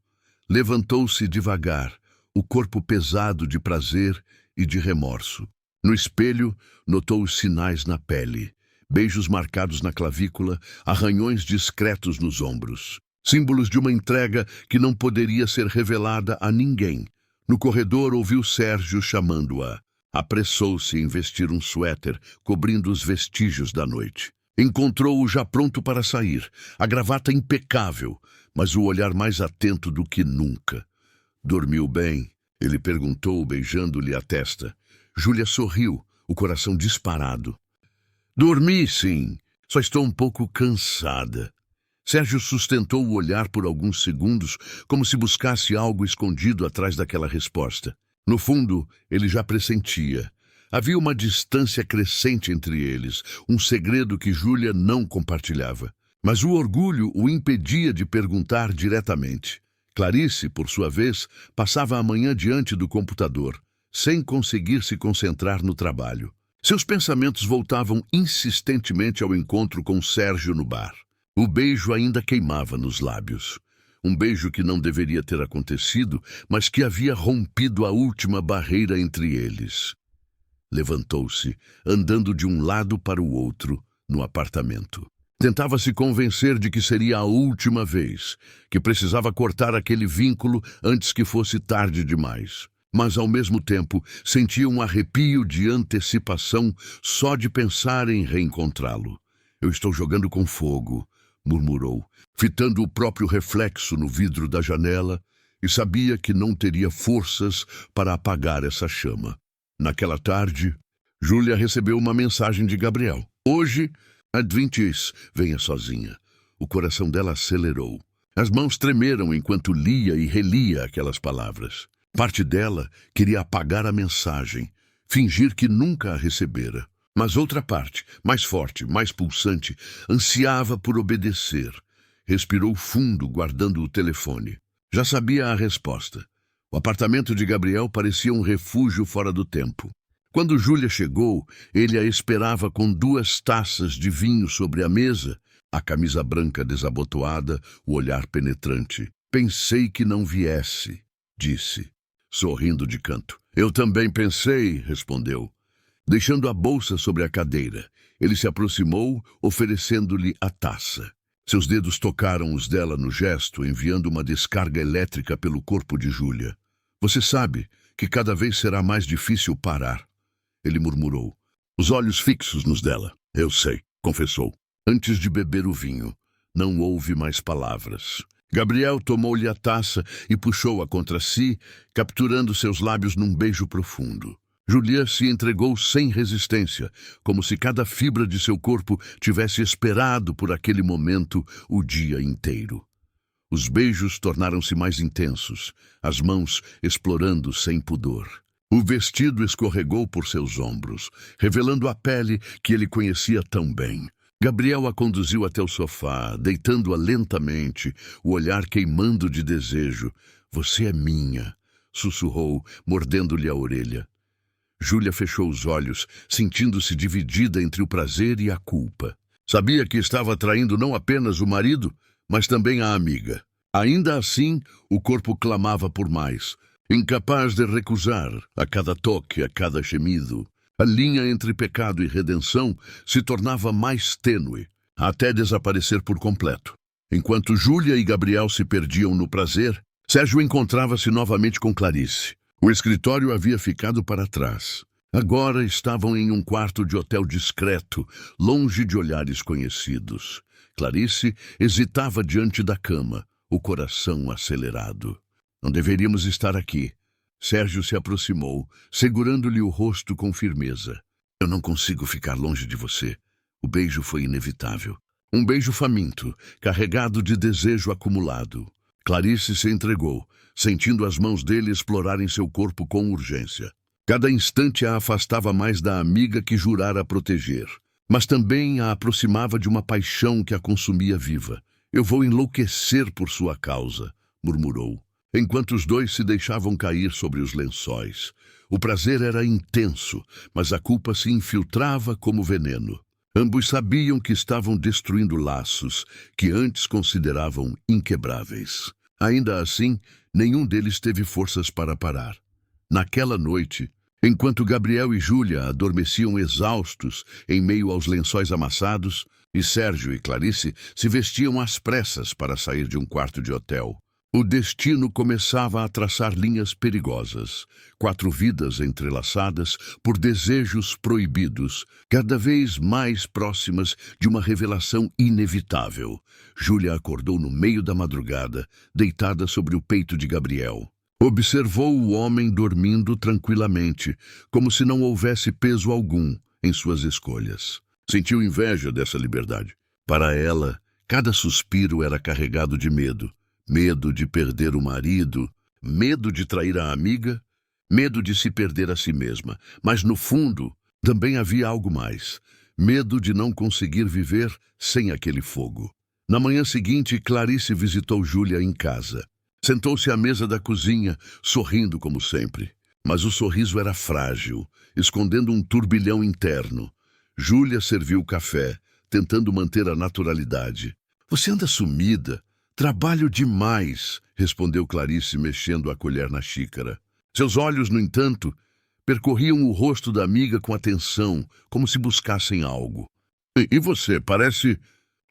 Speaker 1: Levantou-se devagar, o corpo pesado de prazer e de remorso. No espelho, notou os sinais na pele, beijos marcados na clavícula, arranhões discretos nos ombros. Símbolos de uma entrega que não poderia ser revelada a ninguém. No corredor ouviu Sérgio chamando-a. Apressou-se em vestir um suéter, cobrindo os vestígios da noite. Encontrou-o já pronto para sair, a gravata impecável, mas o olhar mais atento do que nunca. Dormiu bem? Ele perguntou, beijando-lhe a testa. Júlia sorriu, o coração disparado. Dormi, sim. Só estou um pouco cansada. Sérgio sustentou o olhar por alguns segundos, como se buscasse algo escondido atrás daquela resposta. No fundo, ele já pressentia. Havia uma distância crescente entre eles, um segredo que Júlia não compartilhava. Mas o orgulho o impedia de perguntar diretamente. Clarice, por sua vez, passava a manhã diante do computador, sem conseguir se concentrar no trabalho. Seus pensamentos voltavam insistentemente ao encontro com Sérgio no bar. O beijo ainda queimava nos lábios. Um beijo que não deveria ter acontecido, mas que havia rompido a última barreira entre eles. Levantou-se, andando de um lado para o outro, no apartamento. Tentava se convencer de que seria a última vez, que precisava cortar aquele vínculo antes que fosse tarde demais. Mas, ao mesmo tempo, sentia um arrepio de antecipação só de pensar em reencontrá-lo. Eu estou jogando com fogo, murmurou, fitando o próprio reflexo no vidro da janela, e sabia que não teria forças para apagar essa chama. Naquela tarde, Júlia recebeu uma mensagem de Gabriel. Hoje, Adventes, venha sozinha. O coração dela acelerou. As mãos tremeram enquanto lia e relia aquelas palavras. Parte dela queria apagar a mensagem, fingir que nunca a recebera. Mas outra parte, mais forte, mais pulsante, ansiava por obedecer. Respirou fundo, guardando o telefone. Já sabia a resposta. O apartamento de Gabriel parecia um refúgio fora do tempo. Quando Júlia chegou, ele a esperava com 2 taças de vinho sobre a mesa, a camisa branca desabotoada, o olhar penetrante. Pensei que não viesse, disse, sorrindo de canto. Eu também pensei, respondeu. Deixando a bolsa sobre a cadeira, ele se aproximou, oferecendo-lhe a taça. Seus dedos tocaram os dela no gesto, enviando uma descarga elétrica pelo corpo de Júlia. Você sabe que cada vez será mais difícil parar, ele murmurou, os olhos fixos nos dela. Eu sei, confessou. Antes de beber o vinho, não houve mais palavras. Gabriel tomou-lhe a taça e puxou-a contra si, capturando seus lábios num beijo profundo. Júlia se entregou sem resistência, como se cada fibra de seu corpo tivesse esperado por aquele momento o dia inteiro. Os beijos tornaram-se mais intensos, as mãos explorando sem pudor. O vestido escorregou por seus ombros, revelando a pele que ele conhecia tão bem. Gabriel a conduziu até o sofá, deitando-a lentamente, o olhar queimando de desejo. Você é minha, sussurrou, mordendo-lhe a orelha. Júlia fechou os olhos, sentindo-se dividida entre o prazer e a culpa. Sabia que estava traindo não apenas o marido, mas também a amiga. Ainda assim, o corpo clamava por mais, incapaz de recusar a cada toque, a cada gemido. A linha entre pecado e redenção se tornava mais tênue, até desaparecer por completo. Enquanto Júlia e Gabriel se perdiam no prazer, Sérgio encontrava-se novamente com Clarice. O escritório havia ficado para trás. Agora estavam em um quarto de hotel discreto, longe de olhares conhecidos. Clarice hesitava diante da cama, o coração acelerado. Não deveríamos estar aqui. Sérgio se aproximou, segurando-lhe o rosto com firmeza. Eu não consigo ficar longe de você. O beijo foi inevitável. Um beijo faminto, carregado de desejo acumulado. Clarice se entregou, sentindo as mãos dele explorarem seu corpo com urgência. Cada instante a afastava mais da amiga que jurara proteger, mas também a aproximava de uma paixão que a consumia viva. "Eu vou enlouquecer por sua causa", murmurou, enquanto os dois se deixavam cair sobre os lençóis. O prazer era intenso, mas a culpa se infiltrava como veneno. Ambos sabiam que estavam destruindo laços que antes consideravam inquebráveis. Ainda assim, nenhum deles teve forças para parar. Naquela noite, enquanto Gabriel e Júlia adormeciam exaustos em meio aos lençóis amassados, e Sérgio e Clarice se vestiam às pressas para sair de um quarto de hotel, o destino começava a traçar linhas perigosas, 4 vidas entrelaçadas por desejos proibidos, cada vez mais próximas de uma revelação inevitável. Júlia acordou no meio da madrugada, deitada sobre o peito de Gabriel. Observou o homem dormindo tranquilamente, como se não houvesse peso algum em suas escolhas. Sentiu inveja dessa liberdade. Para ela, cada suspiro era carregado de medo. Medo de perder o marido, medo de trair a amiga, medo de se perder a si mesma. Mas, no fundo, também havia algo mais. Medo de não conseguir viver sem aquele fogo. Na manhã seguinte, Clarice visitou Júlia em casa. Sentou-se à mesa da cozinha, sorrindo como sempre. Mas o sorriso era frágil, escondendo um turbilhão interno. Júlia serviu o café, tentando manter a naturalidade. "Você anda sumida. Trabalho demais", respondeu Clarice, mexendo a colher na xícara. Seus olhos, no entanto, percorriam o rosto da amiga com atenção, como se buscassem algo. E você, parece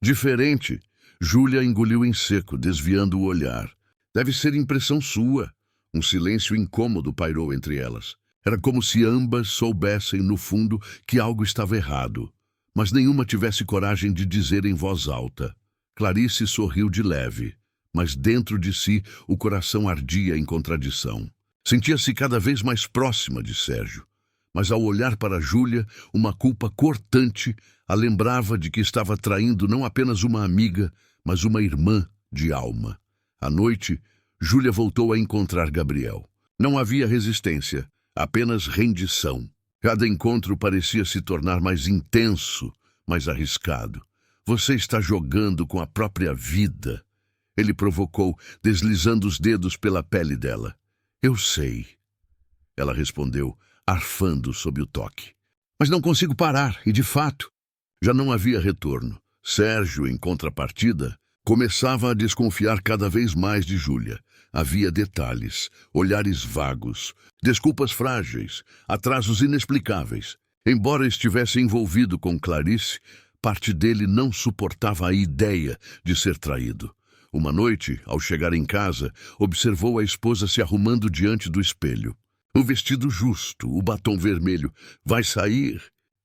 Speaker 1: diferente." Júlia engoliu em seco, desviando o olhar. "Deve ser impressão sua." Um silêncio incômodo pairou entre elas. Era como se ambas soubessem, no fundo, que algo estava errado, mas nenhuma tivesse coragem de dizer em voz alta. Clarice sorriu de leve, mas dentro de si o coração ardia em contradição. Sentia-se cada vez mais próxima de Sérgio, mas ao olhar para Júlia, uma culpa cortante a lembrava de que estava traindo não apenas uma amiga, mas uma irmã de alma. À noite, Júlia voltou a encontrar Gabriel. Não havia resistência, apenas rendição. Cada encontro parecia se tornar mais intenso, mais arriscado. "Você está jogando com a própria vida", ele provocou, deslizando os dedos pela pele dela. "Eu sei", ela respondeu, arfando sob o toque. "Mas não consigo parar, e de fato, já não havia retorno." Sérgio, em contrapartida, começava a desconfiar cada vez mais de Júlia. Havia detalhes, olhares vagos, desculpas frágeis, atrasos inexplicáveis. Embora estivesse envolvido com Clarice, parte dele não suportava a ideia de ser traído. Uma noite, ao chegar em casa, observou a esposa se arrumando diante do espelho. O vestido justo, o batom vermelho. "Vai sair?"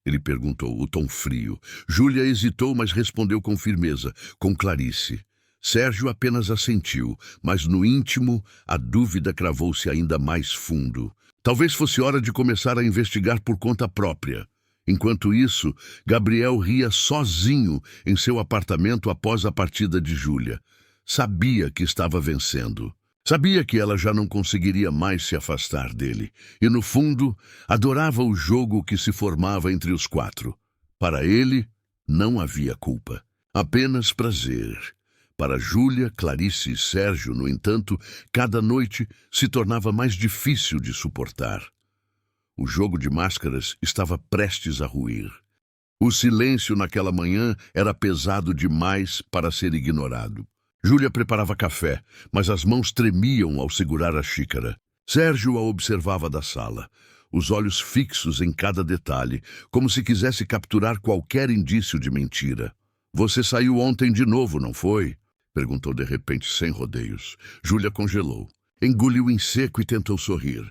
Speaker 1: ele perguntou, o tom frio. Júlia hesitou, mas respondeu com firmeza, com Clarice. Sérgio apenas assentiu, mas no íntimo a dúvida cravou-se ainda mais fundo. Talvez fosse hora de começar a investigar por conta própria. Enquanto isso, Gabriel ria sozinho em seu apartamento após a partida de Júlia. Sabia que estava vencendo. Sabia que ela já não conseguiria mais se afastar dele. E, no fundo, adorava o jogo que se formava entre os 4. Para ele, não havia culpa. Apenas prazer. Para Júlia, Clarice e Sérgio, no entanto, cada noite se tornava mais difícil de suportar. O jogo de máscaras estava prestes a ruir. O silêncio naquela manhã era pesado demais para ser ignorado. Júlia preparava café, mas as mãos tremiam ao segurar a xícara. Sérgio a observava da sala, os olhos fixos em cada detalhe, como se quisesse capturar qualquer indício de mentira. "Você saiu ontem de novo, não foi?" perguntou de repente, sem rodeios. Júlia congelou. Engoliu em seco e tentou sorrir.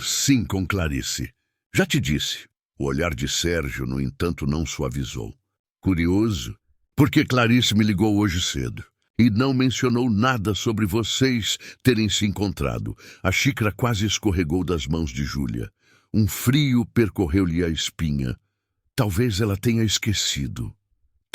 Speaker 1: Sim, com Clarice. Já te disse." O olhar de Sérgio, no entanto, não suavizou. "Curioso, porque Clarice me ligou hoje cedo e não mencionou nada sobre vocês terem se encontrado." A xícara quase escorregou das mãos de Júlia. Um frio percorreu-lhe a espinha. Talvez ela tenha esquecido.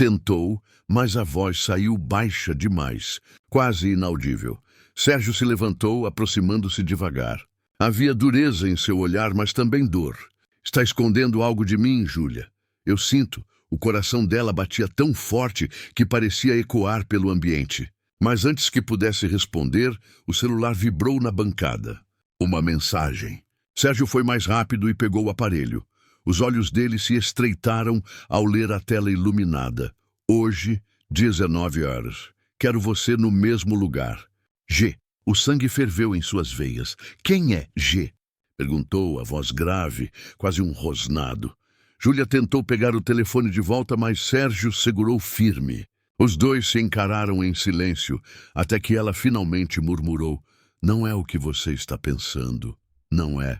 Speaker 1: Tentou, mas a voz saiu baixa demais, quase inaudível. Sérgio se levantou, aproximando-se devagar. Havia dureza em seu olhar, mas também dor. Está escondendo algo de mim, Júlia. Eu sinto. O coração dela batia tão forte que parecia ecoar pelo ambiente. Mas antes que pudesse responder, o celular vibrou na bancada. Uma mensagem. Sérgio foi mais rápido e pegou o aparelho. Os olhos dele se estreitaram ao ler a tela iluminada. Hoje, 19 horas. Quero você no mesmo lugar. G. O sangue ferveu em suas veias. Quem é G? Perguntou, a voz grave, quase um rosnado. Júlia tentou pegar o telefone de volta, mas Sérgio segurou firme. Os dois se encararam em silêncio, até que ela finalmente murmurou: "Não é o que você está pensando. Não é."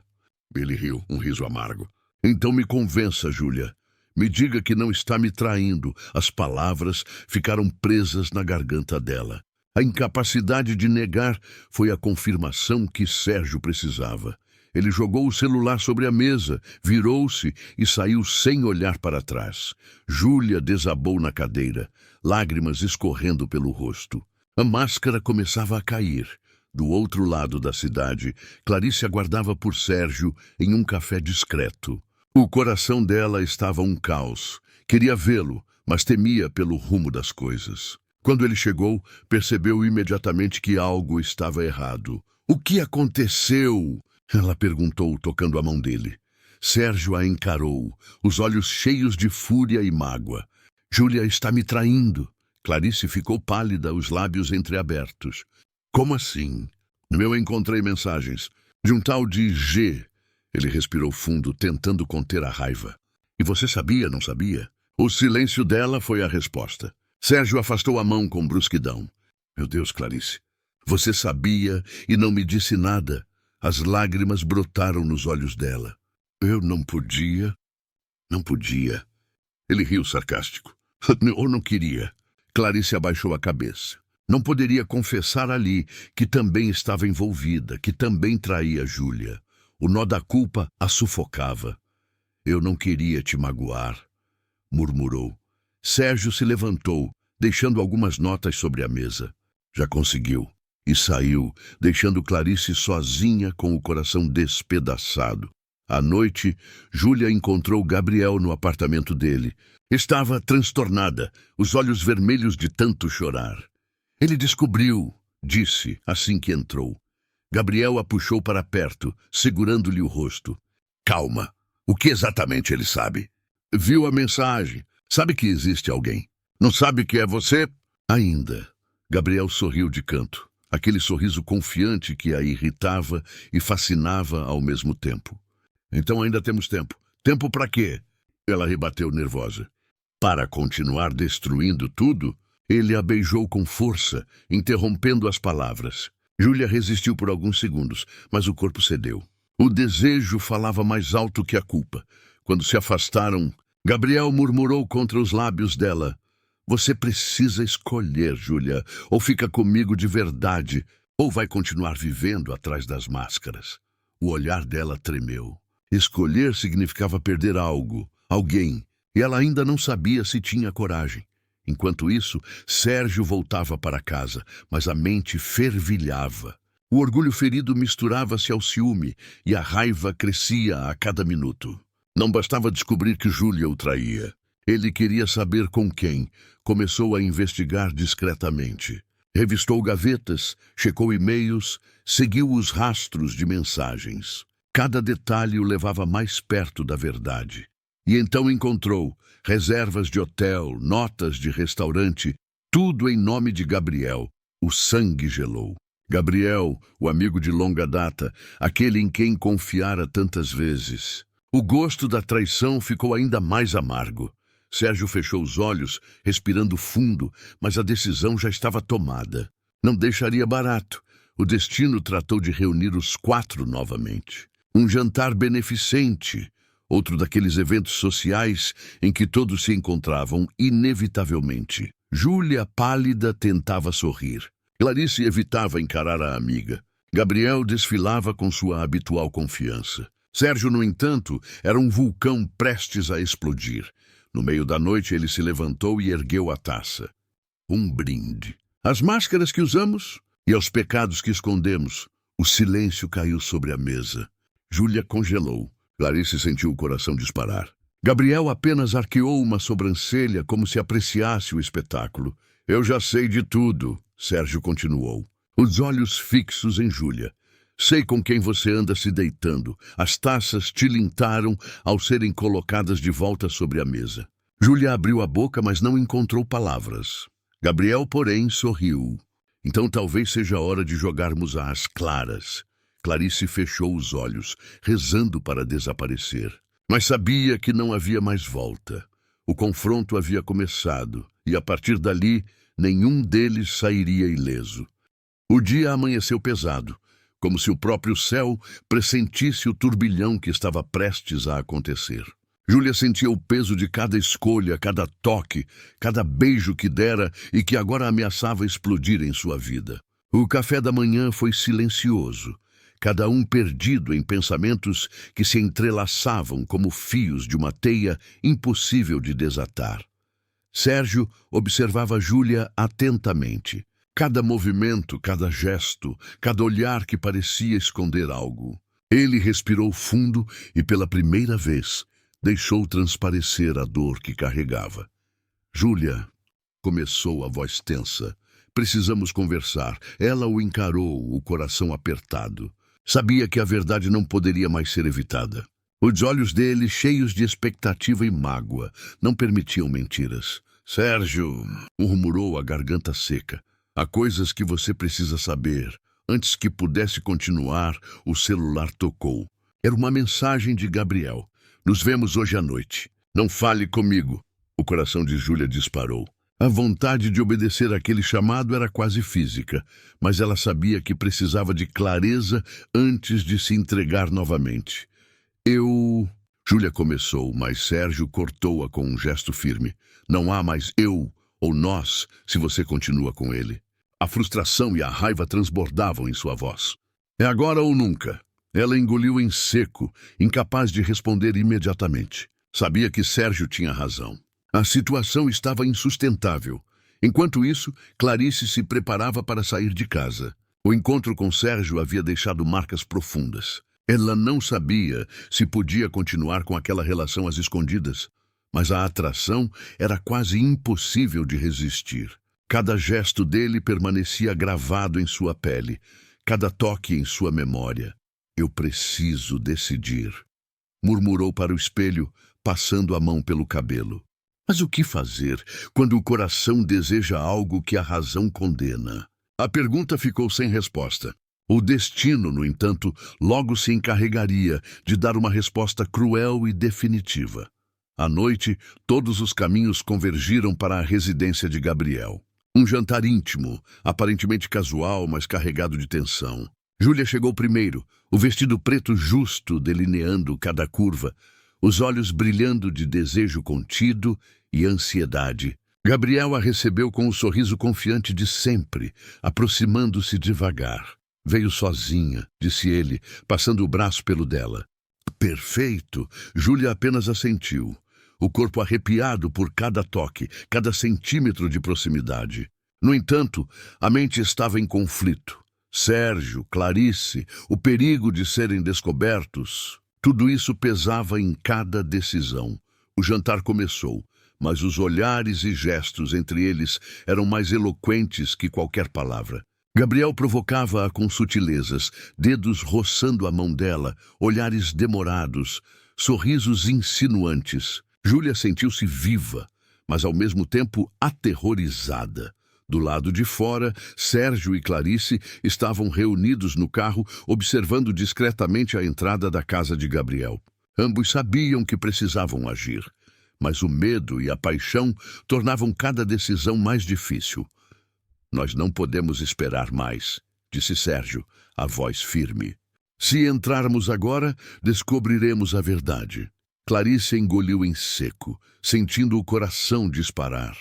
Speaker 1: Ele riu, um riso amargo. "Então me convença, Júlia. Me diga que não está me traindo." As palavras ficaram presas na garganta dela. A incapacidade de negar foi a confirmação que Sérgio precisava. Ele jogou o celular sobre a mesa, virou-se e saiu sem olhar para trás. Júlia desabou na cadeira, lágrimas escorrendo pelo rosto. A máscara começava a cair. Do outro lado da cidade, Clarice aguardava por Sérgio em um café discreto. O coração dela estava um caos. Queria vê-lo, mas temia pelo rumo das coisas. Quando ele chegou, percebeu imediatamente que algo estava errado. "O que aconteceu?" ela perguntou, tocando a mão dele. Sérgio a encarou, os olhos cheios de fúria e mágoa. "Júlia está me traindo." Clarice ficou pálida, os lábios entreabertos. "Como assim?" "Eu encontrei mensagens de um tal de G." Ele respirou fundo, tentando conter a raiva. "E você sabia, não sabia?" O silêncio dela foi a resposta. Sérgio afastou a mão com brusquidão. "Meu Deus, Clarice, você sabia e não me disse nada." As lágrimas brotaram nos olhos dela. "Eu não podia." "Não podia." Ele riu sarcástico. "Ou não queria." Clarice abaixou a cabeça. Não poderia confessar ali que também estava envolvida, que também traía Júlia. O nó da culpa a sufocava. "Eu não queria te magoar," murmurou. Sérgio se levantou, deixando algumas notas sobre a mesa. Já conseguiu. E saiu, deixando Clarice sozinha com o coração despedaçado. À noite, Júlia encontrou Gabriel no apartamento dele. Estava transtornada, os olhos vermelhos de tanto chorar. "Ele descobriu", disse assim que entrou. Gabriel a puxou para perto, segurando-lhe o rosto. "Calma. O que exatamente ele sabe?" "Viu a mensagem. Sabe que existe alguém. Não sabe que é você?" "Ainda." Gabriel sorriu de canto. Aquele sorriso confiante que a irritava e fascinava ao mesmo tempo. "Então ainda temos tempo." "Tempo para quê?" Ela rebateu nervosa. "Para continuar destruindo tudo?" Ele a beijou com força, interrompendo as palavras. Júlia resistiu por alguns segundos, mas o corpo cedeu. O desejo falava mais alto que a culpa. Quando se afastaram, Gabriel murmurou contra os lábios dela: "Você precisa escolher, Júlia, ou fica comigo de verdade, ou vai continuar vivendo atrás das máscaras." O olhar dela tremeu. Escolher significava perder algo, alguém, e ela ainda não sabia se tinha coragem. Enquanto isso, Sérgio voltava para casa, mas a mente fervilhava. O orgulho ferido misturava-se ao ciúme, e a raiva crescia a cada minuto. Não bastava descobrir que Júlia o traía. Ele queria saber com quem. Começou a investigar discretamente. Revistou gavetas, checou e-mails, seguiu os rastros de mensagens. Cada detalhe o levava mais perto da verdade. E então encontrou reservas de hotel, notas de restaurante, tudo em nome de Gabriel. O sangue gelou. Gabriel, o amigo de longa data, aquele em quem confiara tantas vezes. O gosto da traição ficou ainda mais amargo. Sérgio fechou os olhos, respirando fundo, mas a decisão já estava tomada. Não deixaria barato. O destino tratou de reunir os quatro novamente. Um jantar beneficente, outro daqueles eventos sociais em que todos se encontravam inevitavelmente. Júlia, pálida, tentava sorrir. Clarice evitava encarar a amiga. Gabriel desfilava com sua habitual confiança. Sérgio, no entanto, era um vulcão prestes a explodir. No meio da noite, ele se levantou e ergueu a taça. Um brinde. Às máscaras que usamos e aos pecados que escondemos. O silêncio caiu sobre a mesa. Júlia congelou. Clarice sentiu o coração disparar. Gabriel apenas arqueou uma sobrancelha como se apreciasse o espetáculo. Eu já sei de tudo, Sérgio continuou. Os olhos fixos em Júlia. Sei com quem você anda se deitando. As taças tilintaram ao serem colocadas de volta sobre a mesa. Júlia abriu a boca, mas não encontrou palavras. Gabriel, porém, sorriu. Então talvez seja a hora de jogarmos às claras. Clarice fechou os olhos, rezando para desaparecer. Mas sabia que não havia mais volta. O confronto havia começado, e a partir dali, nenhum deles sairia ileso. O dia amanheceu pesado, como se o próprio céu pressentisse o turbilhão que estava prestes a acontecer. Júlia sentia o peso de cada escolha, cada toque, cada beijo que dera e que agora ameaçava explodir em sua vida. O café da manhã foi silencioso, cada um perdido em pensamentos que se entrelaçavam como fios de uma teia impossível de desatar. Sérgio observava Júlia atentamente. Cada movimento, cada gesto, cada olhar que parecia esconder algo. Ele respirou fundo e, pela primeira vez, deixou transparecer a dor que carregava. Júlia, começou a voz tensa. Precisamos conversar. Ela o encarou, o coração apertado. Sabia que a verdade não poderia mais ser evitada. Os olhos dele, cheios de expectativa e mágoa, não permitiam mentiras. Sérgio, murmurou a garganta seca. Há coisas que você precisa saber. Antes que pudesse continuar, o celular tocou. Era uma mensagem de Gabriel. Nos vemos hoje à noite. Não fale comigo. O coração de Júlia disparou. A vontade de obedecer àquele chamado era quase física, mas ela sabia que precisava de clareza antes de se entregar novamente. Júlia começou, mas Sérgio cortou-a com um gesto firme. Não há mais eu ou nós se você continua com ele. A frustração e a raiva transbordavam em sua voz. É agora ou nunca. Ela engoliu em seco, incapaz de responder imediatamente. Sabia que Sérgio tinha razão. A situação estava insustentável. Enquanto isso, Clarice se preparava para sair de casa. O encontro com Sérgio havia deixado marcas profundas. Ela não sabia se podia continuar com aquela relação às escondidas, mas a atração era quase impossível de resistir. Cada gesto dele permanecia gravado em sua pele, cada toque em sua memória. Eu preciso decidir, murmurou para o espelho, passando a mão pelo cabelo. Mas o que fazer quando o coração deseja algo que a razão condena? A pergunta ficou sem resposta. O destino, no entanto, logo se encarregaria de dar uma resposta cruel e definitiva. À noite, todos os caminhos convergiram para a residência de Gabriel. Um jantar íntimo, aparentemente casual, mas carregado de tensão. Júlia chegou primeiro, o vestido preto justo delineando cada curva, os olhos brilhando de desejo contido e ansiedade. Gabriel a recebeu com o sorriso confiante de sempre, aproximando-se devagar. Veio sozinha, disse ele, passando o braço pelo dela. Perfeito! Júlia apenas assentiu, o corpo arrepiado por cada toque, cada centímetro de proximidade. No entanto, a mente estava em conflito. Sérgio, Clarice, o perigo de serem descobertos, tudo isso pesava em cada decisão. O jantar começou, mas os olhares e gestos entre eles eram mais eloquentes que qualquer palavra. Gabriel provocava-a com sutilezas, dedos roçando a mão dela, olhares demorados, sorrisos insinuantes. Júlia sentiu-se viva, mas ao mesmo tempo aterrorizada. Do lado de fora, Sérgio e Clarice estavam reunidos no carro, observando discretamente a entrada da casa de Gabriel. Ambos sabiam que precisavam agir, mas o medo e a paixão tornavam cada decisão mais difícil. Nós não podemos esperar mais, disse Sérgio, a voz firme. Se entrarmos agora, descobriremos a verdade. Clarice engoliu em seco, sentindo o coração disparar.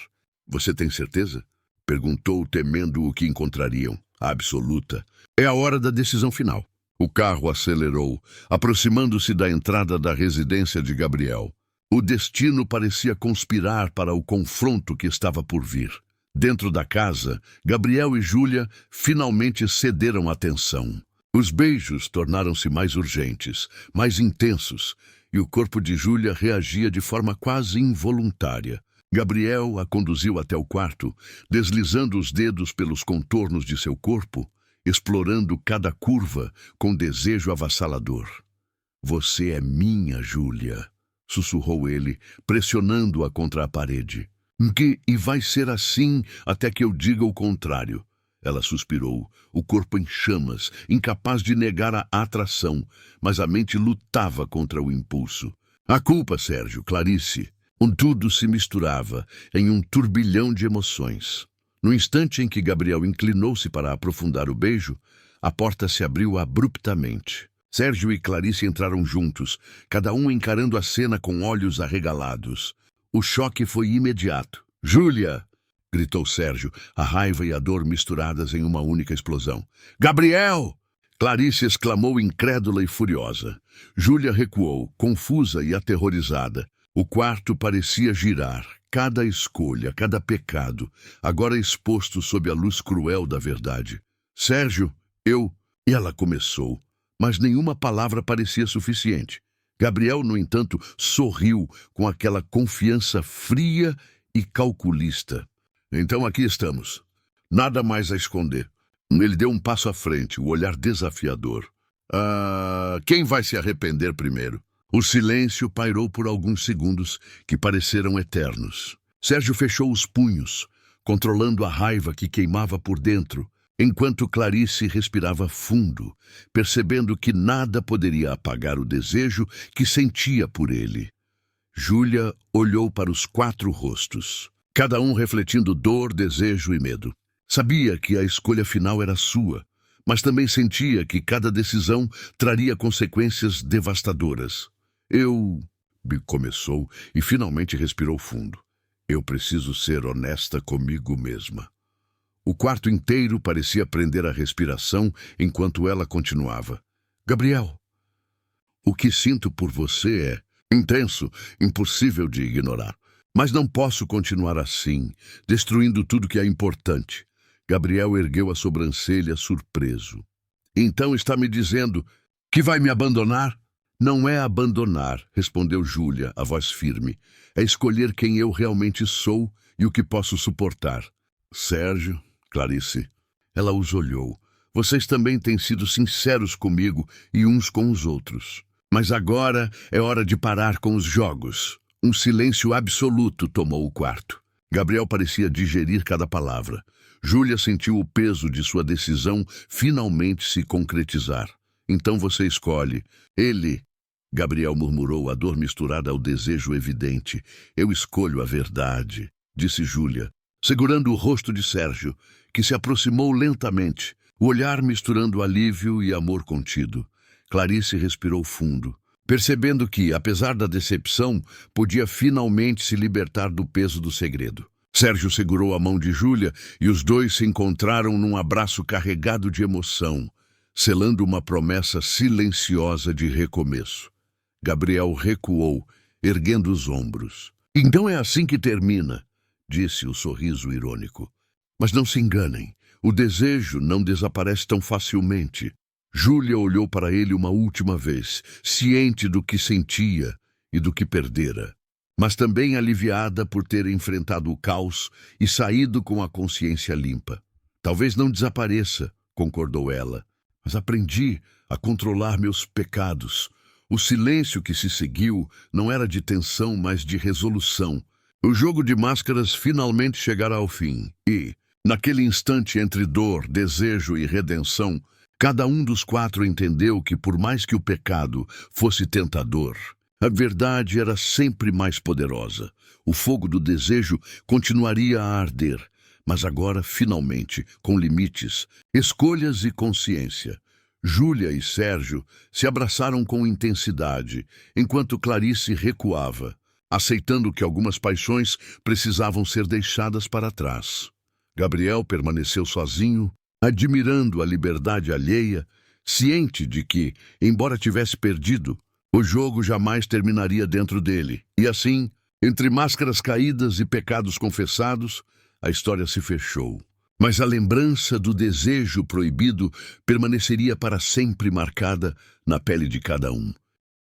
Speaker 1: Você tem certeza? Perguntou, temendo o que encontrariam. Absoluta. É a hora da decisão final. O carro acelerou, aproximando-se da entrada da residência de Gabriel. O destino parecia conspirar para o confronto que estava por vir. Dentro da casa, Gabriel e Júlia finalmente cederam à tensão. Os beijos tornaram-se mais urgentes, mais intensos, e o corpo de Júlia reagia de forma quase involuntária. Gabriel a conduziu até o quarto, deslizando os dedos pelos contornos de seu corpo, explorando cada curva com desejo avassalador. "Você é minha, Júlia", sussurrou ele, pressionando-a contra a parede. E vai ser assim até que eu diga o contrário." Ela suspirou, o corpo em chamas, incapaz de negar a atração, mas a mente lutava contra o impulso. A culpa, Sérgio, Clarice. Tudo se misturava em um turbilhão de emoções. No instante em que Gabriel inclinou-se para aprofundar o beijo, a porta se abriu abruptamente. Sérgio e Clarice entraram juntos, cada um encarando a cena com olhos arregalados. O choque foi imediato. "Júlia!" gritou Sérgio, a raiva e a dor misturadas em uma única explosão. "Gabriel!" Clarice exclamou incrédula e furiosa. Júlia recuou, confusa e aterrorizada. O quarto parecia girar, cada escolha, cada pecado, agora exposto sob a luz cruel da verdade. "Sérgio, eu..." E ela começou, mas nenhuma palavra parecia suficiente. Gabriel, no entanto, sorriu com aquela confiança fria e calculista. "Então aqui estamos. Nada mais a esconder." Ele deu um passo à frente, o olhar desafiador. Quem vai se arrepender primeiro?" O silêncio pairou por alguns segundos que pareceram eternos. Sérgio fechou os punhos, controlando a raiva que queimava por dentro, enquanto Clarice respirava fundo, percebendo que nada poderia apagar o desejo que sentia por ele. Júlia olhou para os 4 rostos, cada um refletindo dor, desejo e medo. Sabia que a escolha final era sua, mas também sentia que cada decisão traria consequências devastadoras. Começou e finalmente respirou fundo. "Eu preciso ser honesta comigo mesma." O quarto inteiro parecia prender a respiração enquanto ela continuava. "Gabriel, o que sinto por você é intenso, impossível de ignorar. Mas não posso continuar assim, destruindo tudo que é importante." Gabriel ergueu a sobrancelha, surpreso. "Então está me dizendo que vai me abandonar?" "Não é abandonar", respondeu Júlia, a voz firme. "É escolher quem eu realmente sou e o que posso suportar." "Sérgio, Clarice." Ela os olhou. "Vocês também têm sido sinceros comigo e uns com os outros. Mas agora é hora de parar com os jogos." Um silêncio absoluto tomou o quarto. Gabriel parecia digerir cada palavra. Júlia sentiu o peso de sua decisão finalmente se concretizar. "Então você escolhe." "Ele..." Gabriel murmurou, a dor misturada ao desejo evidente. "Eu escolho a verdade", disse Júlia, segurando o rosto de Sérgio, que se aproximou lentamente, o olhar misturando alívio e amor contido. Clarice respirou fundo, percebendo que, apesar da decepção, podia finalmente se libertar do peso do segredo. Sérgio segurou a mão de Júlia e os dois se encontraram num abraço carregado de emoção, selando uma promessa silenciosa de recomeço. Gabriel recuou, erguendo os ombros. "Então é assim que termina", disse o sorriso irônico. "Mas não se enganem, o desejo não desaparece tão facilmente." Júlia olhou para ele uma última vez, ciente do que sentia e do que perdera, mas também aliviada por ter enfrentado o caos e saído com a consciência limpa. "Talvez não desapareça", concordou ela, "mas aprendi a controlar meus pecados." O silêncio que se seguiu não era de tensão, mas de resolução. O jogo de máscaras finalmente chegara ao fim e, naquele instante entre dor, desejo e redenção, cada um dos 4 entendeu que, por mais que o pecado fosse tentador, a verdade era sempre mais poderosa. O fogo do desejo continuaria a arder, mas agora, finalmente, com limites, escolhas e consciência. Júlia e Sérgio se abraçaram com intensidade, enquanto Clarice recuava, aceitando que algumas paixões precisavam ser deixadas para trás. Gabriel permaneceu sozinho, admirando a liberdade alheia, ciente de que, embora tivesse perdido, O jogo jamais terminaria dentro dele. E assim, entre máscaras caídas e pecados confessados, a história se fechou. Mas a lembrança do desejo proibido permaneceria para sempre marcada na pele de cada um.